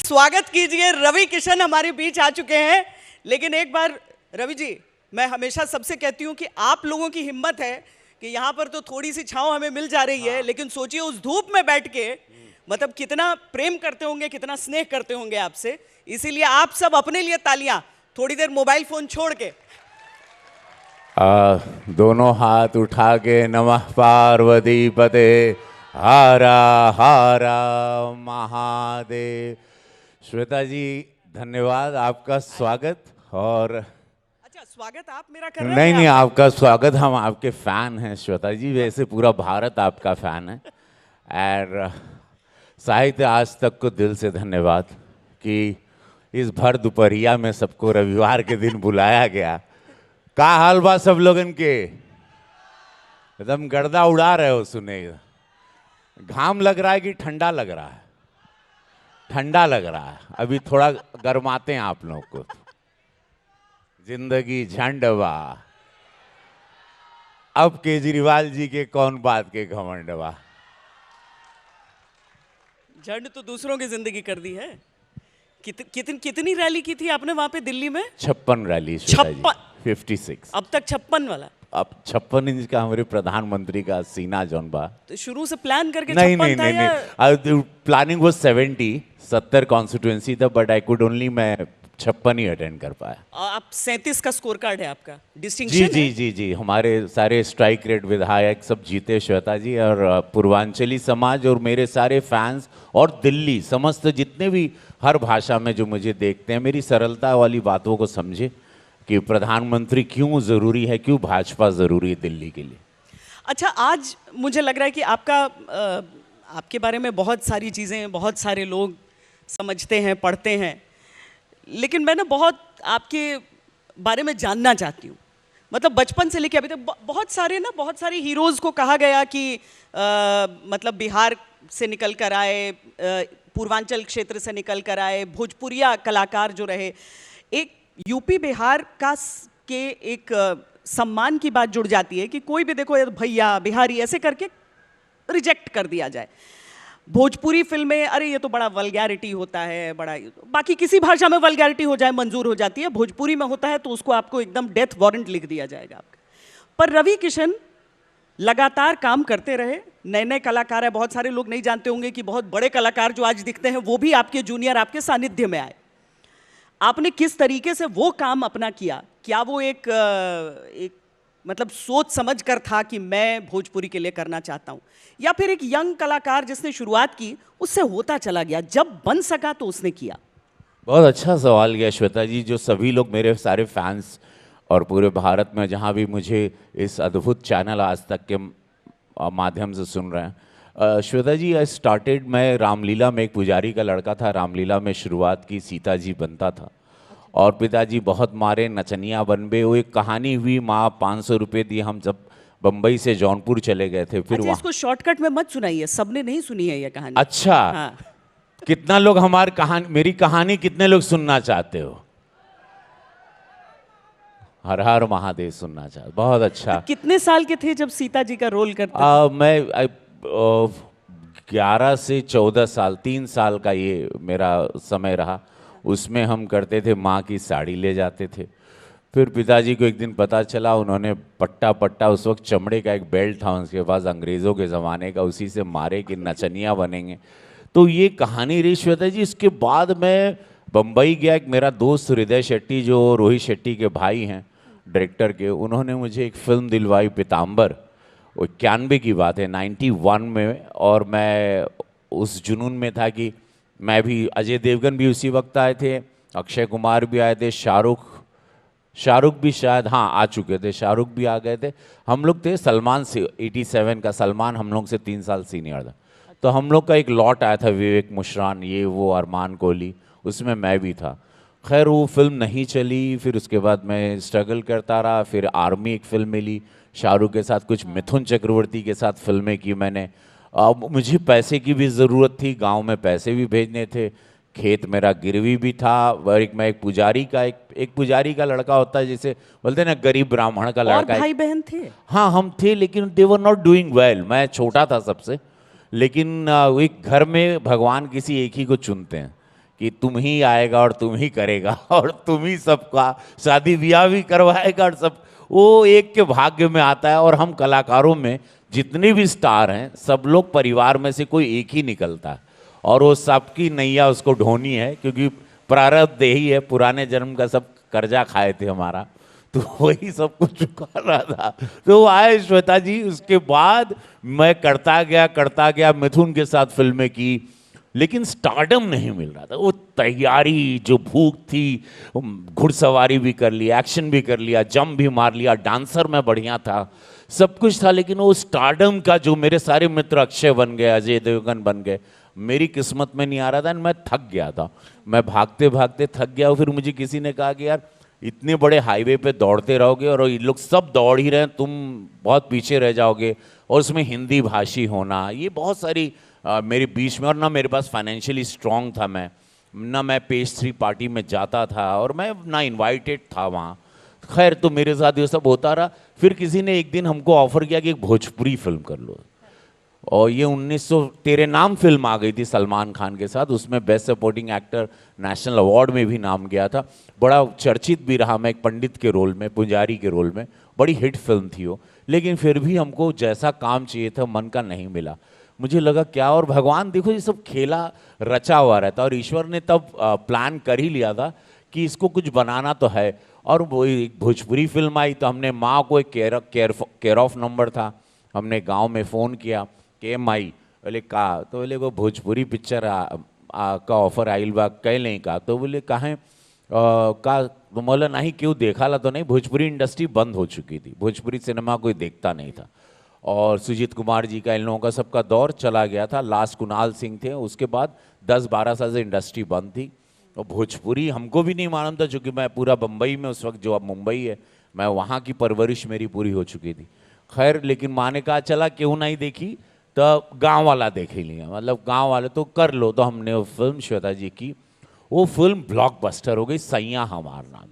स्वागत कीजिए। रवि किशन हमारे बीच आ चुके हैं। लेकिन एक बार रवि जी, मैं हमेशा सबसे कहती हूँ कि आप लोगों की हिम्मत है कि यहाँ पर तो थोड़ी सी छांव हमें मिल जा रही है, लेकिन सोचिए उस धूप में बैठ के मतलब कितना प्रेम करते होंगे, कितना स्नेह करते होंगे आपसे। इसीलिए आप सब अपने लिए तालियां, थोड़ी देर मोबाइल फोन छोड़ के। दोनों हाथ उठा के नमः पार्वती पते हारा हारा महादेव। श्वेता जी धन्यवाद, आपका स्वागत। और अच्छा, स्वागत आप मेरा कर रहे हैं? नहीं नहीं, आपका स्वागत, हम आपके फैन हैं श्वेता जी, वैसे पूरा भारत आपका फैन है। और साहित्य आज तक को दिल से धन्यवाद कि इस भर दोपहरिया में सबको रविवार के दिन बुलाया गया। का हाल बा सब लोगन के? एकदम गर्दा उड़ा रहे हो सुने। घाम लग रहा है कि ठंडा लग रहा है? ठंडा लग रहा है। अभी थोड़ा गर्माते हैं आप लोगों को। जिंदगी झंड बा, अब केजरीवाल जी के कौन बात के घमंड बा। झंड तो दूसरों की जिंदगी कर दी है। कितनी रैली की थी आपने वहां पे दिल्ली में? 56 रैली। 56। अब तक 56 वाला? अब 56 इंच का हमारे प्रधानमंत्री का सीना जौन बा। तो शुरू से प्लान करके नहीं 56 नहीं नहीं, प्लानिंग वो 70 कॉन्स्टिट्यूएंसी था, बट आई कुड ओनली मैं 56 ही अटेंड कर पाया। आप 37 का स्कोर कार्ड है आपका, डिस्टिंक्शन जी है? जी जी जी, हमारे सारे स्ट्राइक रेट विधायक सब जीते श्वेता जी, और पूर्वांचली समाज और मेरे सारे फैंस और दिल्ली समस्त जितने भी हर भाषा में जो मुझे देखते हैं, मेरी सरलता वाली बातों को समझे कि प्रधानमंत्री क्यों ज़रूरी है, क्यों भाजपा ज़रूरी है दिल्ली के लिए। अच्छा, आज मुझे लग रहा है कि आपके बारे में बहुत सारी चीज़ें बहुत सारे लोग समझते हैं, पढ़ते हैं, लेकिन मैं ना बहुत आपके बारे में जानना चाहती हूँ। मतलब बचपन से लेके अभी तक बहुत सारे हीरोज़ को कहा गया कि मतलब बिहार से निकल कर आए, पूर्वांचल क्षेत्र से निकल कर आए, भोजपुरिया कलाकार जो रहे, एक यूपी बिहार के एक सम्मान की बात जुड़ जाती है कि कोई भी देखो भैया बिहारी ऐसे करके रिजेक्ट कर दिया जाए। भोजपुरी फिल्में, अरे ये तो बड़ा वल्गैरिटी होता है, बड़ा, बाकी किसी भाषा में वल्गैरिटी हो जाए मंजूर हो जाती है, भोजपुरी में होता है तो उसको आपको एकदम डेथ वारंट लिख दिया जाएगा आपका। पर रवि किशन लगातार काम करते रहे, नए नए कलाकार है, बहुत सारे लोग नहीं जानते होंगे कि बहुत बड़े कलाकार जो आज दिखते हैं वो भी आपके जूनियर, आपके सानिध्य में आए। आपने किस तरीके से वो काम अपना किया? क्या वो एक मतलब सोच समझ कर था कि मैं भोजपुरी के लिए करना चाहता हूँ, या फिर एक यंग कलाकार जिसने शुरुआत की उससे होता चला गया, जब बन सका तो उसने किया? बहुत अच्छा सवाल किया श्वेता जी। जो सभी लोग मेरे सारे फैंस और पूरे भारत में जहाँ भी मुझे इस अद्भुत चैनल आज तक के माध्यम से सुन रहे हैं, श्वेता जी मैं रामलीला में एक पुजारी का लड़का था, रामलीला में शुरुआत की, सीता जी बनता था और पिताजी बहुत मारे, नचनिया बन गए। वो एक कहानी हुई, माँ 500 रुपये दी, हम जब बम्बई से जौनपुर चले गए थे। फिर अच्छा, इसको शॉर्टकट में मत सुनाइए, सबने नहीं सुनी है ये कहानी। अच्छा, हाँ। कितना लोग मेरी कहानी कितने लोग सुनना चाहते हो? हर हर महादेव सुनना चाहते, बहुत अच्छा। तो कितने साल के थे जब सीता जी का रोल करते थे? मैं 11 से 14 साल, 3 साल का ये मेरा समय रहा। उसमें हम करते थे, माँ की साड़ी ले जाते थे। फिर पिताजी को एक दिन पता चला, उन्होंने पट्टा उस वक्त चमड़े का एक बेल्ट था उनके पास, अंग्रेज़ों के ज़माने का, उसी से मारे कि नचनिया बनेंगे। तो ये कहानी रही श्वेता जी। इसके बाद मैं बम्बई गया, एक मेरा दोस्त हृदय शेट्टी जो रोहित शेट्टी के भाई हैं डायरेक्टर के, उन्होंने मुझे एक फ़िल्म दिलवाई पीताम्बर, 91 की बात है, 91 में। और मैं उस जुनून में था कि मैं भी, अजय देवगन भी उसी वक्त आए थे, अक्षय कुमार भी आए थे, शाहरुख भी शायद हाँ आ चुके थे, शाहरुख भी आ गए थे। हम लोग थे सलमान से, 87 का सलमान हम लोग से 3 साल सीनियर था। तो हम लोग का एक लॉट आया था, विवेक मुशरान, ये वो, अरमान कोहली, उसमें मैं भी था। खैर वो फिल्म नहीं चली। फिर उसके बाद मैं स्ट्रगल करता रहा। फिर आर्मी एक फ़िल्म मिली शाहरुख के साथ, कुछ मिथुन चक्रवर्ती के साथ फिल्में की मैंने। मुझे पैसे की भी ज़रूरत थी, गांव में पैसे भी भेजने थे, खेत मेरा गिरवी भी था। और एक पुजारी का लड़का होता है, जैसे बोलते हैं ना गरीब ब्राह्मण का लड़का। और भाई बहन थे? हाँ हम थे, लेकिन दे वर नॉट डूइंग वेल। मैं छोटा था सबसे, लेकिन एक घर में भगवान किसी एक ही को चुनते हैं कि तुम ही आएगा और तुम ही करेगा और तुम ही सबका शादी ब्याह भी करवाएगा और सब, वो एक के भाग्य में आता है। और हम कलाकारों में जितने भी स्टार हैं सब लोग परिवार में से कोई एक ही निकलता है, और वो सबकी नैया उसको ढोनी है, क्योंकि प्रारब्ध यही है, पुराने जन्म का सब कर्जा खाए थे हमारा, तो वही सब कुछ चुका रहा था। तो आए श्वेता जी, उसके बाद मैं करता गया मिथुन के साथ फिल्में की, लेकिन स्टारडम नहीं मिल रहा था। वो तैयारी, जो भूख थी, घुड़सवारी भी कर लिया, एक्शन भी कर लिया, जंप भी मार लिया, डांसर में बढ़िया था, सब कुछ था, लेकिन वो स्टारडम का जो मेरे सारे मित्र अक्षय बन गए, अजय देवगन बन गए, मेरी किस्मत में नहीं आ रहा था। मैं थक गया था, मैं भागते भागते थक गया। फिर मुझे किसी ने कहा कि यार इतने बड़े हाईवे पे दौड़ते रहोगे और ये लोग सब दौड़ ही रहे हैं, तुम बहुत पीछे रह जाओगे, और उसमें हिंदी भाषी होना, ये बहुत सारी मेरे बीच में, और ना मेरे पास फाइनेंशियली स्ट्रांग था मैं, ना मैं पेस्ट्री पार्टी में जाता था, और मैं ना इनवाइटेड था वहाँ। खैर, तो मेरे साथ ये सब होता रहा। फिर किसी ने एक दिन हमको ऑफर किया कि एक भोजपुरी फिल्म कर लो, और ये 1900 तेरे नाम फिल्म आ गई थी सलमान खान के साथ, उसमें best supporting actor national award में भी नाम गया था, बड़ा चर्चित भी रहा मैं एक पंडित के रोल में, पुजारी के रोल में, बड़ी हिट फिल्म थी वो। लेकिन फिर भी हमको जैसा काम चाहिए था मन का नहीं मिला। मुझे लगा क्या, और भगवान देखो ये सब खेला रचा हुआ रहता, और ईश्वर ने तब प्लान कर ही लिया था कि इसको कुछ बनाना तो है। और वो एक भोजपुरी फिल्म आई तो हमने माँ को एक केयर ऑफ नंबर था, हमने गांव में फ़ोन किया कि माई, बोले का, तो बोले वो भोजपुरी पिक्चर का ऑफर आइल बा, कह नहीं का, तो बोले कहाँ का, तो बोला नहीं, क्यों देखा ला, तो नहीं, भोजपुरी इंडस्ट्री बंद हो चुकी थी, भोजपुरी सिनेमा कोई देखता नहीं था, और सुजीत कुमार जी का, इन लोगों का सबका दौर चला गया था, लास्ट कुणाल सिंह थे, उसके बाद 10-12 साल से इंडस्ट्री बंद थी। और भोजपुरी हमको भी नहीं मालूम था, चूँकि मैं पूरा बम्बई में उस वक्त, जो अब मुंबई है, मैं वहाँ की परवरिश मेरी पूरी हो चुकी थी। खैर, लेकिन माँ ने कहा चला क्यों नहीं देखी, तो गांव वाला देख ही लिया, मतलब गांव वाले तो कर लो, तो हमने वो फिल्म श्वेता जी की, वो फिल्म ब्लॉकबस्टर हो गई, सैया हमार नाम,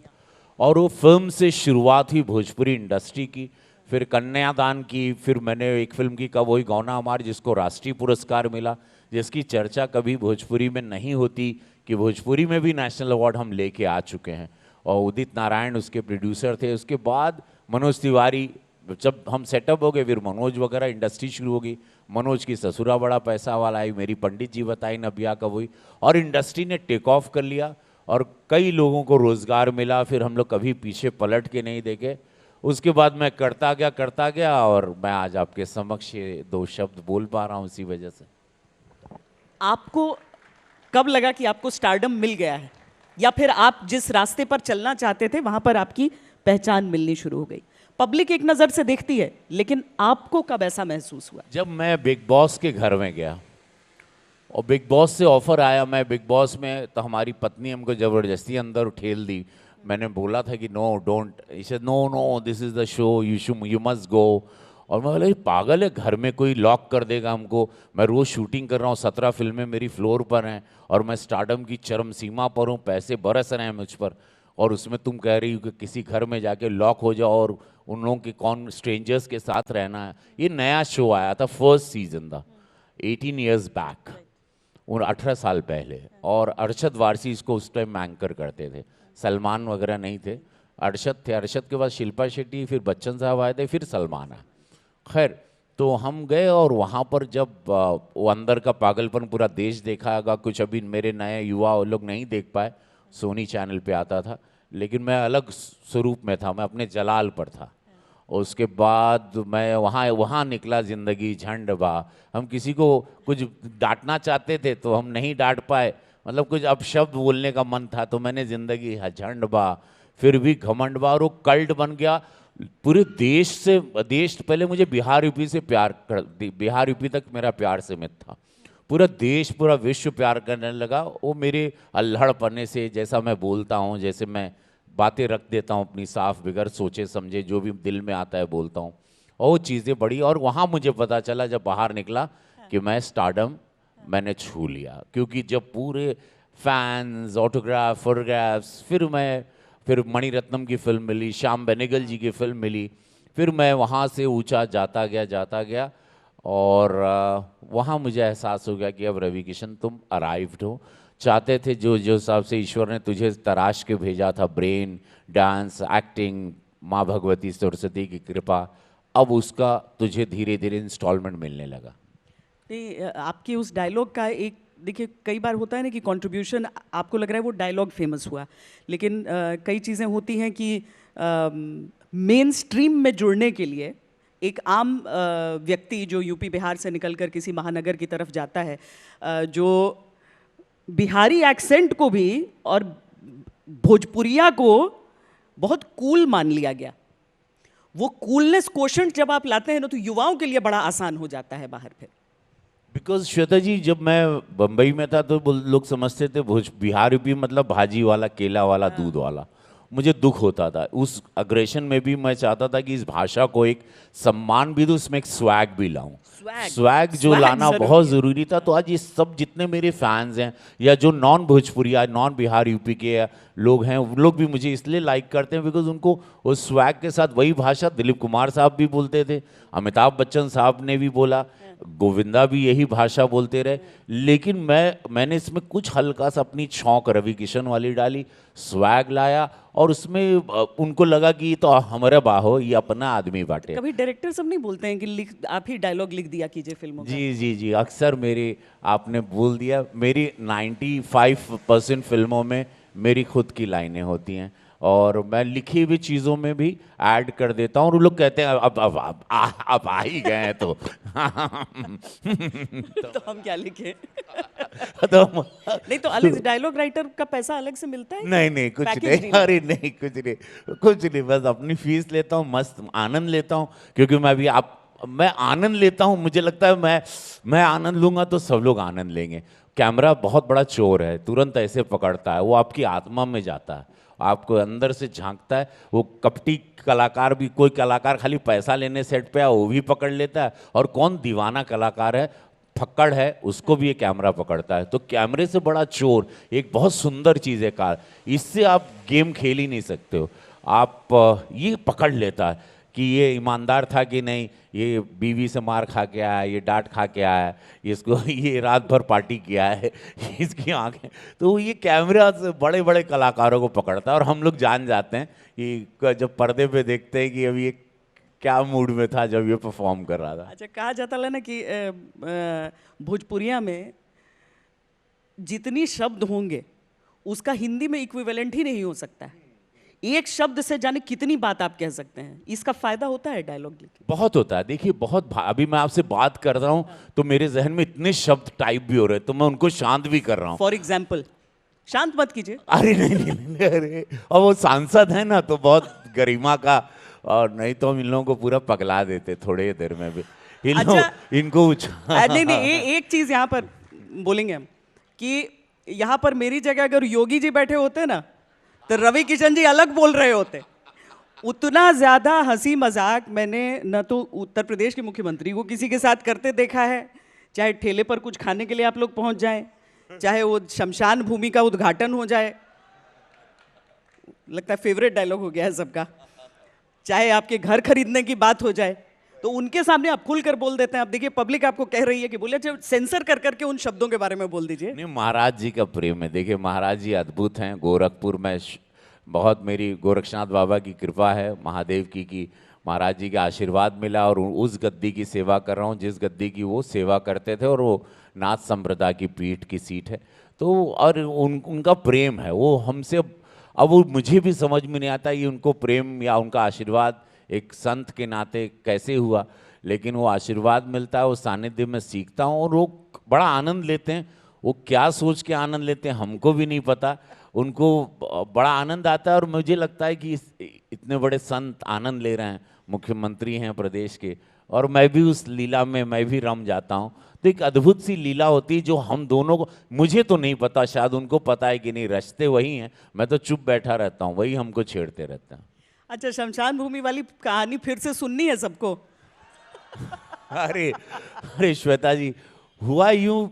और वो फिल्म से शुरुआत हुई भोजपुरी इंडस्ट्री की। फिर कन्यादान की, फिर मैंने एक फिल्म की कब वही गौना हमार, जिसको राष्ट्रीय पुरस्कार मिला, जिसकी चर्चा कभी भोजपुरी में नहीं होती, कि भोजपुरी में भी नेशनल अवार्ड हम लेके आ चुके हैं, और उदित नारायण उसके प्रोड्यूसर थे। उसके बाद मनोज तिवारी, जब हम सेटअप हो गए, फिर मनोज वगैरह इंडस्ट्री शुरू हो गई, मनोज की ससुरा बड़ा पैसा वाला आई, मेरी पंडित जी बताई नबिया कब हुई, और इंडस्ट्री ने टेक ऑफ कर लिया, और कई लोगों को रोज़गार मिला। फिर हम लोग कभी पीछे पलट के नहीं देखे। उसके बाद मैं करता गया, और मैं आज आपके समक्ष ये 2 शब्द बोल पा रहा हूँ इसी वजह से। आपको कब लगा कि आपको स्टारडम मिल गया है, या फिर आप जिस रास्ते पर चलना चाहते थे वहां पर आपकी पहचान मिलनी शुरू हो गई? पब्लिक एक नज़र से देखती है, लेकिन आपको कब ऐसा महसूस हुआ? जब मैं बिग बॉस के घर में गया और बिग बॉस से ऑफर आया, मैं बिग बॉस में, तो हमारी पत्नी हमको ज़बरदस्ती अंदर ठेल दी। मैंने बोला था कि नो डोंट, इसे no no this is the show, you must go. और मैं बोला ये पागल है, घर में कोई लॉक कर देगा हमको, मैं रोज़ शूटिंग कर रहा हूँ, 17 फिल्में मेरी फ्लोर पर हैं, और मैं स्टारडम की चरम सीमा पर हूँ, पैसे बरस रहे हैं मुझ पर, और उसमें तुम कह रही हो कि किसी घर में जाके लॉक हो जाओ और उन लोगों के कौन स्ट्रेंजर्स के साथ रहना है। ये नया शो आया था, फर्स्ट सीजन था, 18 ईयर्स बैक, उन 18 साल पहले, और अरशद वारसी इसको उस टाइम एंकर करते थे, सलमान वगैरह नहीं थे, अरशद थे। अरशद के बाद शिल्पा शेट्टी, फिर बच्चन साहब आए थे, फिर सलमान आए। खैर, तो हम गए, और वहाँ पर जब वो अंदर का पागलपन पूरा देश देखा होगा, कुछ अभी मेरे नए युवा लोग नहीं देख पाए, सोनी चैनल पे आता था, लेकिन मैं अलग स्वरूप में था, मैं अपने जलाल पर था। और उसके बाद मैं वहाँ निकला, ज़िंदगी झंड बा, हम किसी को कुछ डांटना चाहते थे तो हम नहीं डांट पाए, मतलब कुछ अपशब्द बोलने का मन था, तो मैंने ज़िंदगी झंड बा, फिर भी घमंड बा, और वो कल्ट बन गया पूरे देश से। देश पहले मुझे बिहार यूपी से प्यार कर, बिहार यूपी तक मेरा प्यार सीमित था, पूरा देश पूरा विश्व प्यार करने लगा। वो मेरे अल्हड़पने से, जैसा मैं बोलता हूँ, जैसे मैं बातें रख देता हूँ अपनी साफ, बगैर सोचे समझे, जो भी दिल में आता है बोलता हूँ, और वो चीज़ें बड़ी। और वहाँ मुझे पता चला जब बाहर निकला कि मैं स्टारडम मैंने छू लिया, क्योंकि जब पूरे फैंस, ऑटोग्राफ, फोटोग्राफ्स, फिर मणिरत्नम की फिल्म मिली, श्याम बेनेगल जी की फिल्म मिली, फिर मैं वहाँ से ऊंचा जाता गया, और वहाँ मुझे एहसास हो गया कि अब रवि किशन तुम अराइव्ड हो। चाहते थे जो जो हिसाब से ईश्वर ने तुझे तराश के भेजा था, ब्रेन, डांस, एक्टिंग, माँ भगवती सरस्वती की कृपा, अब उसका तुझे धीरे धीरे इंस्टॉलमेंट मिलने लगा। नहीं, आपके उस डायलॉग का एक, देखिए कई बार होता है ना कि कंट्रीब्यूशन आपको लग रहा है वो डायलॉग फेमस हुआ, लेकिन कई चीज़ें होती हैं कि मेन स्ट्रीम में जुड़ने के लिए एक आम व्यक्ति जो यूपी बिहार से निकलकर किसी महानगर की तरफ जाता है, जो बिहारी एक्सेंट को भी और भोजपुरिया को बहुत कूल मान लिया गया, वो कूलनेस क्वोशंट जब आप लाते हैं ना तो युवाओं के लिए बड़ा आसान हो जाता है बाहर फिर। बिकॉज श्वेता जी, जब मैं बम्बई में था तो लोग समझते थे भोज बिहार यूपी मतलब भाजी वाला, केला वाला, दूध वाला। मुझे दुख होता था उस अग्रेशन में भी। मैं चाहता था कि इस भाषा को एक सम्मान भी दूं, उसमें एक स्वैग भी लाऊं। स्वैग जो स्वैग लाना जरूरी बहुत है। ज़रूरी था। तो आज ये सब जितने मेरे फैंस हैं या जो नॉन भोजपुरिया, नॉन बिहार यूपी के लोग हैं, वो लोग भी मुझे इसलिए लाइक करते हैं बिकॉज उनको उस स्वैग के साथ वही भाषा दिलीप कुमार साहब भी बोलते थे, अमिताभ बच्चन साहब ने भी बोला, गोविंदा भी यही भाषा बोलते रहे। लेकिन मैंने इसमें कुछ हल्का सा अपनी छौंक रवि किशन वाली डाली, स्वैग लाया, और उसमें उनको लगा कि ये तो हमारा बाहो, ये अपना आदमी बाटे। कभी डायरेक्टर सब नहीं बोलते हैं कि लिख, आप ही डायलॉग लिख दिया कीजिए फिल्मों का? जी जी जी, अक्सर मेरी, आपने बोल दिया, मेरी 95% फिल्मों में मेरी खुद की लाइनें होती हैं और मैं लिखी हुई चीज़ों में भी ऐड कर देता हूँ। और वो लोग कहते हैं अब आ ही गए हैं तो तो हम क्या लिखें? तो नहीं तो अलग डायलॉग राइटर का पैसा अलग से मिलता है? नहीं नहीं, कुछ Package नहीं, deal? अरे नहीं, कुछ नहीं, बस अपनी फीस लेता हूँ, मस्त आनंद लेता हूँ। क्योंकि मैं आनंद लेता हूँ, मुझे लगता है मैं आनंद लूंगा तो सब लोग आनंद लेंगे। कैमरा बहुत बड़ा चोर है, तुरंत ऐसे पकड़ता है, वो आपकी आत्मा में जाता है, आपको अंदर से झांकता है। वो कपटी कलाकार भी, कोई कलाकार खाली पैसा लेने सेट पे है वो भी पकड़ लेता है, और कौन दीवाना कलाकार है, फक्कड़ है, उसको भी ये कैमरा पकड़ता है। तो कैमरे से बड़ा चोर एक बहुत सुंदर चीज़ है कार, इससे आप गेम खेल ही नहीं सकते हो। आप ये पकड़ लेता है कि ये ईमानदार था कि नहीं, ये बीवी से मार खा के आया, ये डांट खा के आया, इसको ये रात भर पार्टी किया है, इसकी आंखें। तो ये कैमरा से बड़े बड़े कलाकारों को पकड़ता है और हम लोग जान जाते हैं कि जब पर्दे पे देखते हैं कि अभी ये क्या मूड में था जब ये परफॉर्म कर रहा था। अच्छा, कहा जाता है ना कि भोजपुरिया में जितनी शब्द होंगे उसका हिंदी में इक्विवेलेंट ही नहीं हो सकता है। एक शब्द से जाने कितनी बात आप कह सकते हैं, इसका फायदा होता है डायलॉग लिखने? बहुत होता है। देखिए अभी मैं आपसे बात कर रहा हूँ तो मेरे जहन में इतने शब्द टाइप भी हो रहे हैं, तो मैं उनको शांत भी कर रहा हूँ। फॉर एग्जाम्पल, शांत मत कीजिए। अरे नहीं, अरे, और वो सांसद है ना तो बहुत गरिमा का, और नहीं तो हम इन लोगों को पूरा पगला देते थोड़े देर में भी। इनको नहीं नहीं, एक चीज यहाँ पर बोलेंगे हम कि यहाँ पर मेरी जगह अगर योगी जी बैठे होते ना तो रवि किशन जी अलग बोल रहे होते। उतना ज्यादा हंसी मजाक मैंने न तो उत्तर प्रदेश के मुख्यमंत्री को किसी के साथ करते देखा है, चाहे ठेले पर कुछ खाने के लिए आप लोग पहुंच जाएं, चाहे वो शमशान भूमि का उद्घाटन हो जाए, लगता है फेवरेट डायलॉग हो गया है सबका, चाहे आपके घर खरीदने की बात हो जाए, तो उनके सामने आप खुलकर बोल देते हैं। आप देखिए पब्लिक आपको कह रही है कि बोले जब सेंसर कर करके उन शब्दों के बारे में बोल दीजिए। नहीं, महाराज जी का प्रेम है। देखिए महाराज जी अद्भुत हैं। गोरखपुर में बहुत मेरी गोरक्षनाथ बाबा की कृपा है, महादेव की, कि महाराज जी का आशीर्वाद मिला और उस गद्दी की सेवा कर रहा हूँ जिस गद्दी की वो सेवा करते थे, और वो नाथ संप्रदाय की पीठ की सीट है। तो और उनका प्रेम है वो हमसे। अब वो मुझे भी समझ में नहीं आता ये उनको प्रेम या उनका आशीर्वाद एक संत के नाते कैसे हुआ, लेकिन वो आशीर्वाद मिलता है, वो सानिध्य में सीखता हूँ और वो बड़ा आनंद लेते हैं। वो क्या सोच के आनंद लेते हैं हमको भी नहीं पता, उनको बड़ा आनंद आता है। और मुझे लगता है कि इतने बड़े संत आनंद ले रहे हैं, मुख्यमंत्री हैं प्रदेश के, और मैं भी उस लीला में मैं भी रम जाता हूँ। तो एक अद्भुत सी लीला होती है जो हम दोनों को, मुझे तो नहीं पता, शायद उनको पता है कि नहीं, रचते वही हैं, मैं तो चुप बैठा रहता हूँ, वही हमको छेड़ते रहते हैं। अच्छा, शमशान भूमि वाली कहानी फिर से सुननी है सबको? अरे अरे श्वेता जी, हुआ यूं,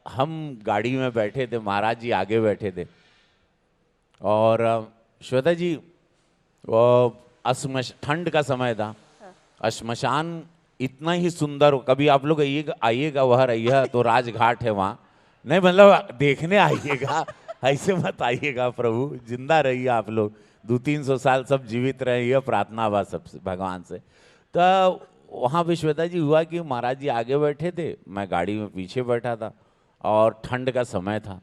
हम गाड़ी में बैठे थे, महाराज जी आगे बैठे थे, और श्वेता जी ठंड का समय था, श्मशान इतना ही सुंदर, कभी आप लोग आइएगा वह रहिए तो राजघाट है वहाँ, नहीं मतलब देखने आइएगा, ऐसे मत आइएगा प्रभु, जिंदा रहिए आप लोग, 200-300 साल सब जीवित रहे, ये प्रार्थना बा सबसे भगवान से। तो वहाँ पे श्वेता जी हुआ कि महाराज जी आगे बैठे थे, मैं गाड़ी में पीछे बैठा था और ठंड का समय था।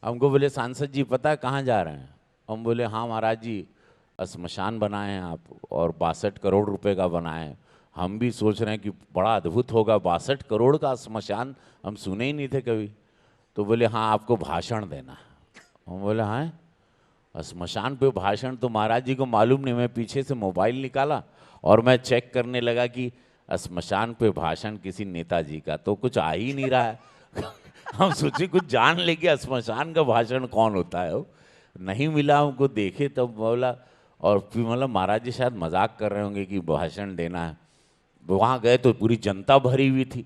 हमको बोले सांसद जी पता है कहाँ जा रहे हैं? हम बोले हाँ महाराज जी, श्मशान बनाए हैं आप और 62 करोड़ रुपए का बनाए हैं। हम भी सोच रहे हैं कि बड़ा अद्भुत होगा, 62 करोड़ का श्मशान, हम सुने ही नहीं थे कभी। तो बोले हाँ आपको भाषण देना है। हम बोले हाँ श्मशान पे भाषण, तो महाराज जी को मालूम नहीं, मैं पीछे से मोबाइल निकाला और मैं चेक करने लगा कि श्मशान पे भाषण किसी नेताजी का, तो कुछ आ ही नहीं रहा है। हम सोचे कुछ जान ले कि श्मशान का भाषण कौन होता है, वो नहीं मिला हमको, देखे तब बोला, और फिर मतलब महाराज जी शायद मजाक कर रहे होंगे कि भाषण देना है। वहाँ गए तो पूरी जनता भरी हुई थी,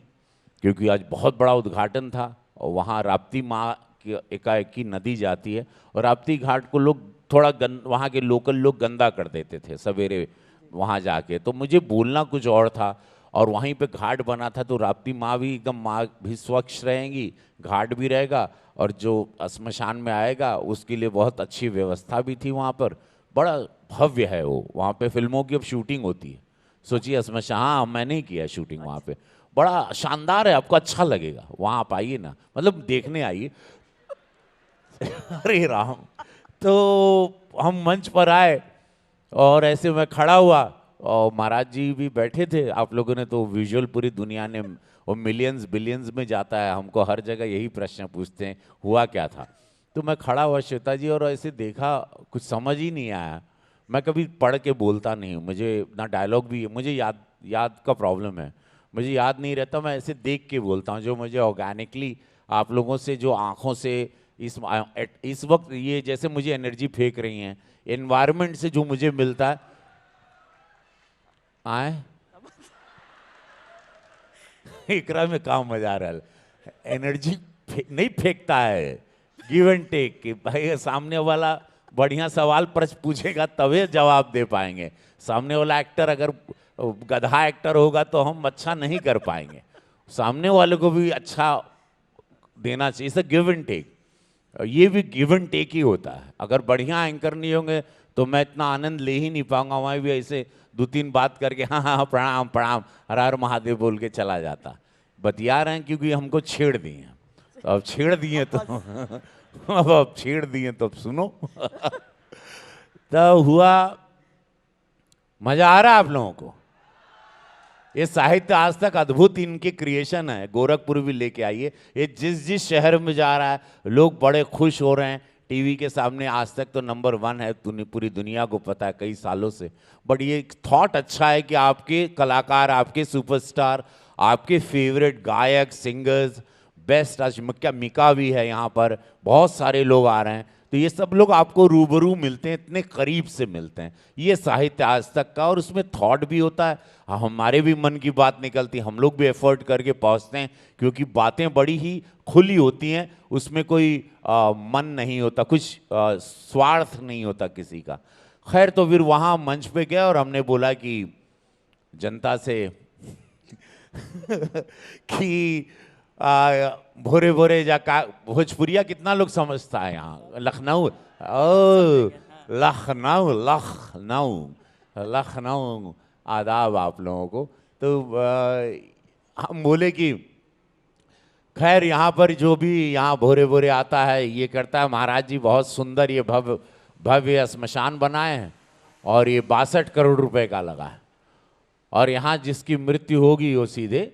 क्योंकि आज बहुत बड़ा उद्घाटन था और वहाँ राप्ती माँ की एकाएकी नदी जाती है और राप्ती घाट को लोग थोड़ा वहाँ के लोकल लोग गंदा कर देते थे सवेरे वहाँ जाके। तो मुझे बोलना कुछ और था और वहीं पे घाट बना था, तो राप्ती माँ भी एकदम, माँ भी स्वच्छ रहेंगी, घाट भी रहेगा और जो श्मशान में आएगा उसके लिए बहुत अच्छी व्यवस्था भी थी वहाँ पर। बड़ा भव्य है वो, वहाँ पे फिल्मों की अब शूटिंग होती है, सोचिए श्मशान। हाँ मैंने ही किया शूटिंग वहाँ पे, बड़ा शानदार है, आपको अच्छा लगेगा, वहाँ आप आइए ना, मतलब देखने आइए। अरे राम, तो हम मंच पर आए और ऐसे मैं खड़ा हुआ और महाराज जी भी बैठे थे। आप लोगों ने तो विजुअल पूरी दुनिया ने, वो मिलियंस बिलियंस में जाता है, हमको हर जगह यही प्रश्न पूछते हैं हुआ क्या था। तो मैं खड़ा हुआ श्वेता जी और ऐसे देखा, कुछ समझ ही नहीं आया। मैं कभी पढ़ के बोलता नहीं हूँ, मुझे ना डायलॉग भी, मुझे याद का प्रॉब्लम है, मुझे याद नहीं रहता, मैं ऐसे देख के बोलता हूँ जो मुझे ऑर्गेनिकली आप लोगों से जो आँखों से इस वक्त ये जैसे मुझे एनर्जी फेंक रही हैं, एनवायरनमेंट से जो मुझे मिलता है आए इकरा में काम मजा आ रहा है, एनर्जी नहीं फेंकता है, गिव एंड टेक कि भाई सामने वाला बढ़िया सवाल प्रश्न पूछेगा तभी जवाब दे पाएंगे। सामने वाला एक्टर अगर गधा एक्टर होगा तो हम अच्छा नहीं कर पाएंगे, सामने वाले को भी अच्छा देना चाहिए, इसे गिव एंड टेक। ये भी गिव एंड टेक ही होता है, अगर बढ़िया एंकर नहीं होंगे तो मैं इतना आनंद ले ही नहीं पाऊंगा। वहाँ भी ऐसे 2-3 बात करके हाँ हाँ प्रणाम प्रणाम हर हर महादेव बोल के चला जाता, बतिया रहे हैं क्योंकि हमको छेड़ दिए हैं, तो अब छेड़ दिए तो अब छेड़ दिए तो अब सुनो। तो हुआ, मजा आ रहा है आप लोगों को? ये साहित्य आज तक अद्भुत इनके क्रिएशन है, गोरखपुर भी लेके आइए, ये जिस जिस शहर में जा रहा है लोग बड़े खुश हो रहे हैं। टीवी के सामने आज तक तो नंबर 1 है, पूरी दुनिया को पता है कई सालों से। बट ये थॉट अच्छा है कि आपके कलाकार, आपके सुपरस्टार, आपके फेवरेट गायक सिंगर्स, बेस्ट, आज मिका भी है यहाँ पर, बहुत सारे लोग आ रहे हैं, तो ये सब लोग आपको रूबरू मिलते हैं, इतने करीब से मिलते हैं। ये साहित्य आज तक का, और उसमें थॉट भी होता है, हमारे भी मन की बात निकलती है, हम लोग भी एफर्ट करके पहुंचते हैं, क्योंकि बातें बड़ी ही खुली होती हैं, उसमें कोई मन नहीं होता, कुछ स्वार्थ नहीं होता किसी का। खैर, तो फिर वहाँ मंच पे गया और हमने बोला कि जनता से कि भोरे भोरे जाका, भोजपुरिया कितना लोग समझता है यहाँ, लखनऊ, लखनऊ लखनऊ लखनऊ, आदाब आप लोगों को। तो हम बोले कि खैर यहाँ पर जो भी यहाँ भोरे भोरे आता है ये करता है, महाराज जी बहुत सुंदर ये भव्य श्मशान बनाए हैं और ये 62 करोड़ रुपए का लगा है, और यहाँ जिसकी मृत्यु होगी वो सीधे,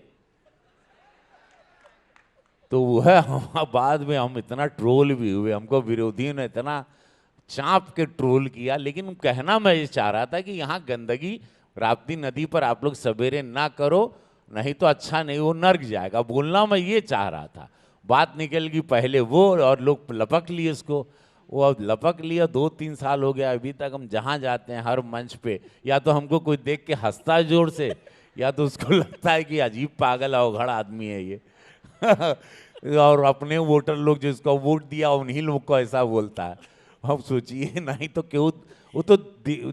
तो वह बाद में हम इतना ट्रोल भी हुए, हमको विरोधियों ने इतना चाप के ट्रोल किया। लेकिन कहना मैं ये चाह रहा था कि यहाँ गंदगी राप्ती नदी पर आप लोग सवेरे ना करो, नहीं तो अच्छा नहीं, वो नर्क जाएगा, बोलना मैं ये चाह रहा था। बात निकल गई पहले वो, और लोग लपक लिए इसको, वो अब लपक लिया। 2-3 साल हो गया, अभी तक हम जहाँ जाते हैं हर मंच पे, या तो हमको कोई देख के हंसता है जोर से, या तो उसको लगता है कि अजीब पागल अवघड़ आदमी है ये। और अपने वोटर लोग जिसको वोट दिया उन्हीं लोग को ऐसा बोलता है। अब सोचिए, नहीं तो क्यों, वो तो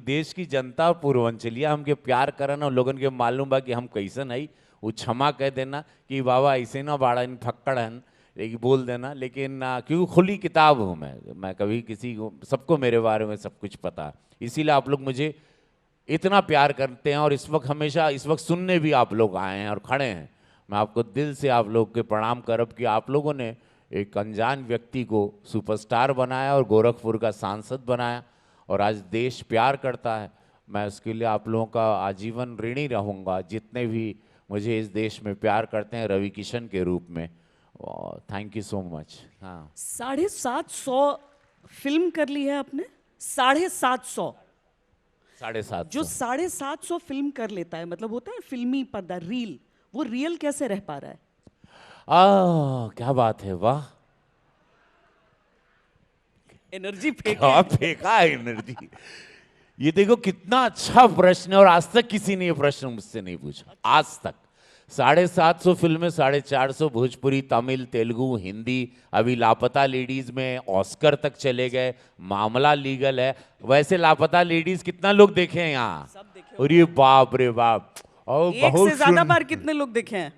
देश की जनता पूर्वांचलिया हमके प्यार करन और लोगन के मालूम बा कि हम कैसन है, वो क्षमा कह देना कि बाबा ऐसे ना बाड़ा इन फक्कड़ हन लेकिन बोल देना, लेकिन क्योंकि खुली किताब हूँ मैं कभी किसी को, सबको मेरे बारे में सब कुछ पता है, इसीलिए आप लोग मुझे इतना प्यार करते हैं और इस वक्त हमेशा, इस वक्त सुनने भी आप लोग आए हैं और खड़े हैं। मैं आपको दिल से आप लोग के प्रणाम करब कि आप लोगों ने एक अनजान व्यक्ति को सुपरस्टार बनाया और गोरखपुर का सांसद बनाया और आज देश प्यार करता है। मैं उसके लिए आप लोगों का आजीवन ऋणी रहूँगा, जितने भी मुझे इस देश में प्यार करते हैं रवि किशन के रूप में। Thank you so much. हाँ, 750 फिल्म कर ली है आपने? 750। 750 जो 750 फिल्म कर लेता है, मतलब होता है फिल्मी पर्दा, रील, वो रियल कैसे रह पा रहा है? क्या बात है, वाह, एनर्जी क्या फेंका है एनर्जी। ये देखो कितना अच्छा प्रश्न है और आज तक किसी ने ये प्रश्न मुझसे नहीं पूछा, आज तक। 750 फिल्में, 450 भोजपुरी, तमिल, तेलुगु, हिंदी, अभी लापता लेडीज में ऑस्कर तक चले गए, मामला लीगल है। वैसे लापता लेडीज कितना लोग देखे हैं यहाँ? सब देखे। और ये बाप रे बाप, और एक से ज्यादा बार कितने लोग देखे हैं?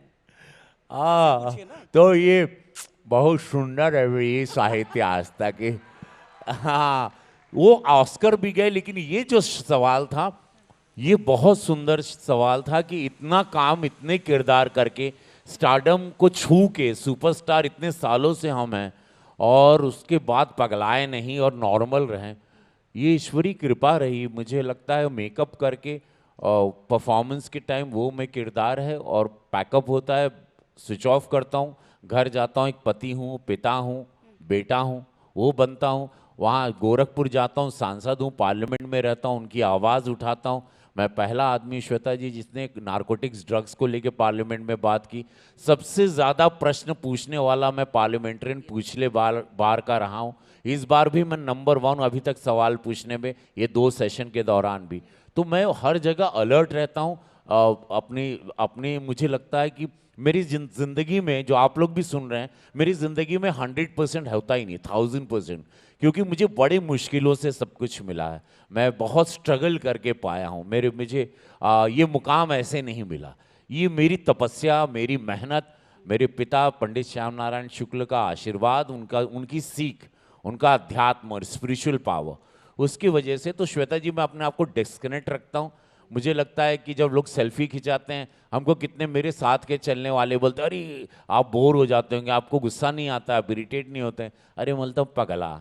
तो ये बहुत सुंदर है ये साहित्य आज तक। हाँ, वो ऑस्कर भी गए, लेकिन ये जो सवाल था ये बहुत सुंदर सवाल था कि इतना काम, इतने किरदार करके, स्टारडम को छू के, सुपरस्टार इतने सालों से हम हैं और उसके बाद पगलाए नहीं और नॉर्मल रहें, ये ईश्वरी कृपा रही। मुझे लगता है मेकअप करके परफॉर्मेंस के टाइम वो मैं किरदार है और पैकअप होता है, स्विच ऑफ करता हूँ, घर जाता हूँ, एक पति हूँ, पिता हूँ, बेटा हूँ, वो बनता हूँ। वहाँ गोरखपुर जाता हूँ, सांसद हूँ, पार्लियामेंट में रहता हूँ, उनकी आवाज़ उठाता हूँ। मैं पहला आदमी, श्वेता जी, जिसने नारकोटिक्स ड्रग्स को लेके पार्लियामेंट में बात की। सबसे ज़्यादा प्रश्न पूछने वाला मैं पार्लियामेंट्रियन पिछले बार का रहा हूँ। इस बार भी मैं नंबर 1 अभी तक सवाल पूछने में, ये 2 सेशन के दौरान भी। तो मैं हर जगह अलर्ट रहता हूँ। अपनी मुझे लगता है कि मेरी ज़िंदगी में, जो आप लोग भी सुन रहे हैं, मेरी ज़िंदगी में 100% होता ही नहीं, 1000%, क्योंकि मुझे बड़ी मुश्किलों से सब कुछ मिला है। मैं बहुत स्ट्रगल करके पाया हूँ। मुझे ये मुकाम ऐसे नहीं मिला। ये मेरी तपस्या, मेरी मेहनत, मेरे पिता पंडित श्याम नारायण शुक्ल का आशीर्वाद, उनकी सीख, उनका अध्यात्म और स्पिरिचुअल पावर, उसकी वजह से। तो श्वेता जी, मैं अपने आप को डिस्कनेक्ट रखता हूँ। मुझे लगता है कि जब लोग सेल्फी खिंचाते हैं, हमको कितने मेरे साथ के चलने वाले बोलते हैं, अरे आप बोर हो जाते होंगे, आपको गुस्सा नहीं आता, आप इरिटेट नहीं होते हैं। अरे मतलब पगला,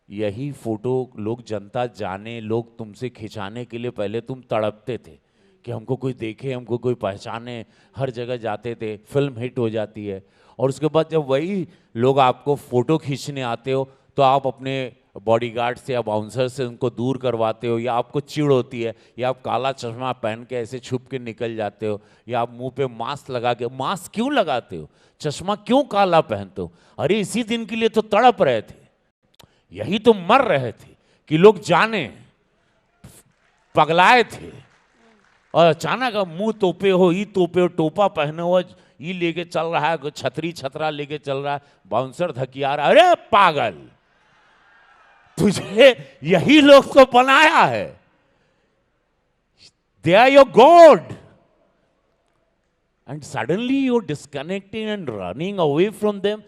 यही फोटो लोग, जनता जाने, लोग तुमसे खिंचाने के लिए पहले तुम तड़पते थे कि हमको कोई देखे, हमको कोई पहचाने, हर जगह जाते थे, फिल्म हिट हो जाती है, और उसके बाद जब वही लोग आपको फ़ोटो खींचने आते हो तो आप अपने बॉडीगार्ड से या बाउंसर से उनको दूर करवाते हो, या आपको चिढ़ होती है, या आप काला चश्मा पहन के ऐसे छुप के निकल जाते हो, या आप मुंह पे मास्क लगा के, मास्क क्यों लगाते हो, चश्मा क्यों काला पहनते हो? अरे इसी दिन के लिए तो तड़प रहे थे, यही तो मर रहे थे कि लोग जाने, पगलाए थे, और अचानक अब मुंह तोपे हो, ई तोपे हो, टोपा पहने हो, ई लेके चल रहा है, छतरी छतरा लेके चल रहा है, बाउंसर धकिया रहा है। अरे पागल, तुझे यही लोग को बनाया है, they are your god, and suddenly you are disconnecting and running away from them.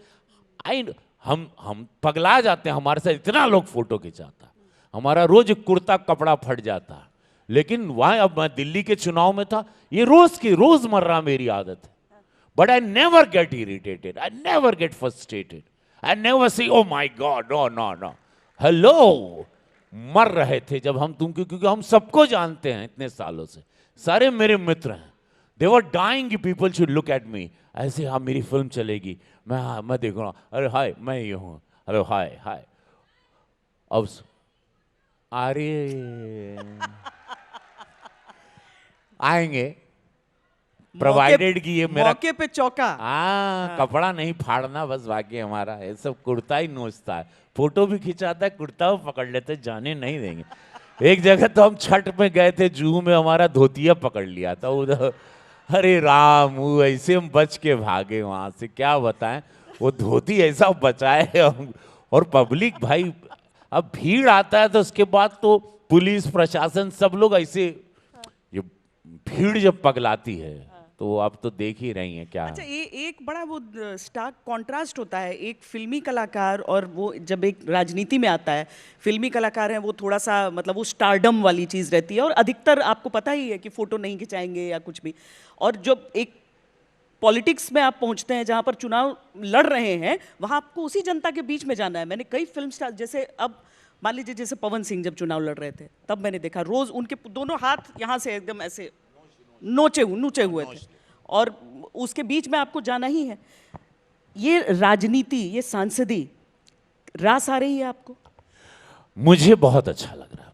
हम पगला जाते हैं, हमारे साथ इतना लोग फोटो खिंचाता, हमारा रोज कुर्ता कपड़ा फट जाता, लेकिन वहां, अब मैं दिल्ली के चुनाव में था, ये रोजमर्रा मेरी आदत है। But I never get irritated, I never get frustrated, I never say oh my God, no no no. Hello, मर रहे थे जब हम क्योंकि हम सबको जानते हैं इतने सालों से, सारे मेरे मित्र हैं। They were dying, people should look at me ऐसे, हाँ मेरी फिल्म चलेगी, मैं देख रहा हूँ, अरे हाय मैं ये हूँ, अरे हाय हाय। अब अरे आएंगे, प्रोवाइडेड कि ये मेरा मौके पे चौका। कपड़ा नहीं फाड़ना बस, बाकी हमारा ये सब कुर्ता ही नोचता है, फोटो भी खिंचाता है, कुर्ता भी पकड़ लेते, जाने नहीं देंगे। एक जगह तो हम छठ में गए थे, जूहू में, हमारा धोतिया पकड़ लिया था उधर। अरे राम, वो ऐसे हम बच के भागे वहां से, क्या बताएं, वो धोती ऐसा बचाए हम। और पब्लिक भाई, अब भीड़ आता है तो उसके बाद तो पुलिस प्रशासन सब लोग ऐसे, ये भीड़ जब पगलाती है तो आप तो देख ही रही हैं क्या। अच्छा, ये एक बड़ा वो स्टार्क कॉन्ट्रास्ट होता है, एक फिल्मी कलाकार और वो जब एक राजनीति में आता है। फिल्मी कलाकार हैं वो थोड़ा सा मतलब वो स्टारडम वाली चीज़ रहती है, और अधिकतर आपको पता ही है कि फ़ोटो नहीं खिंचाएंगे या कुछ भी। और जब एक पॉलिटिक्स में आप पहुंचते हैं जहां पर चुनाव लड़ रहे हैं, वहां आपको उसी जनता के बीच में जाना है। मैंने कई फिल्म स्टार, जैसे अब मान लीजिए जैसे पवन सिंह जब चुनाव लड़ रहे थे, तब मैंने देखा रोज उनके दोनों हाथ यहाँ से एकदम ऐसे नोचे हुए थे, और उसके बीच में आपको जाना ही है। ये राजनीति, ये सांसदी रास आ रही है आपको? मुझे बहुत अच्छा लग रहा,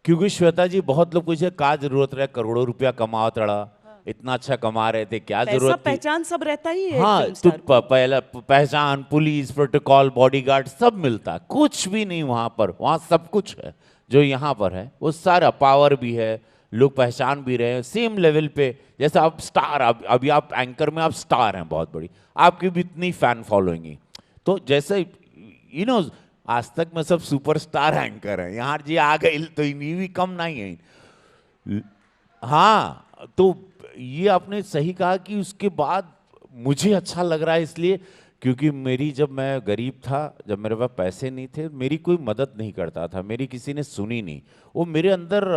क्योंकि श्वेता जी बहुत लोग पूछे क्या जरूरत रहे, करोड़ों रुपया कमाओ तड़ा, इतना अच्छा कमा रहे थे, क्या पैसा जरूरत थी। पहचान सब रहता ही है हाँ, फिल्म तो स्टार को। पहला पहचान, पुलिस, प्रोटोकॉल, बॉडीगार्ड सब मिलता, कुछ भी नहीं वहां पर। वहां सब कुछ है जो यहाँ पर है, वो सारा पावर भी है, लोग पहचान भी रहे हैं सेम लेवल पे। जैसे आप स्टार, अभी आप एंकर में आप स्टार हैं बहुत बड़ी, आपकी भी इतनी फैन फॉलोइंग है। तो जैसे आज तक में सब सुपरस्टार एंकर हैं, यहाँ जी आ गई तो इन्हीं भी कम नहीं है। हाँ, तो ये आपने सही कहा कि उसके बाद मुझे अच्छा लग रहा है इसलिए क्योंकि मेरी, जब मैं गरीब था, जब मेरे पास पैसे नहीं थे, मेरी कोई मदद नहीं करता था, मेरी किसी ने सुनी नहीं। वो मेरे अंदर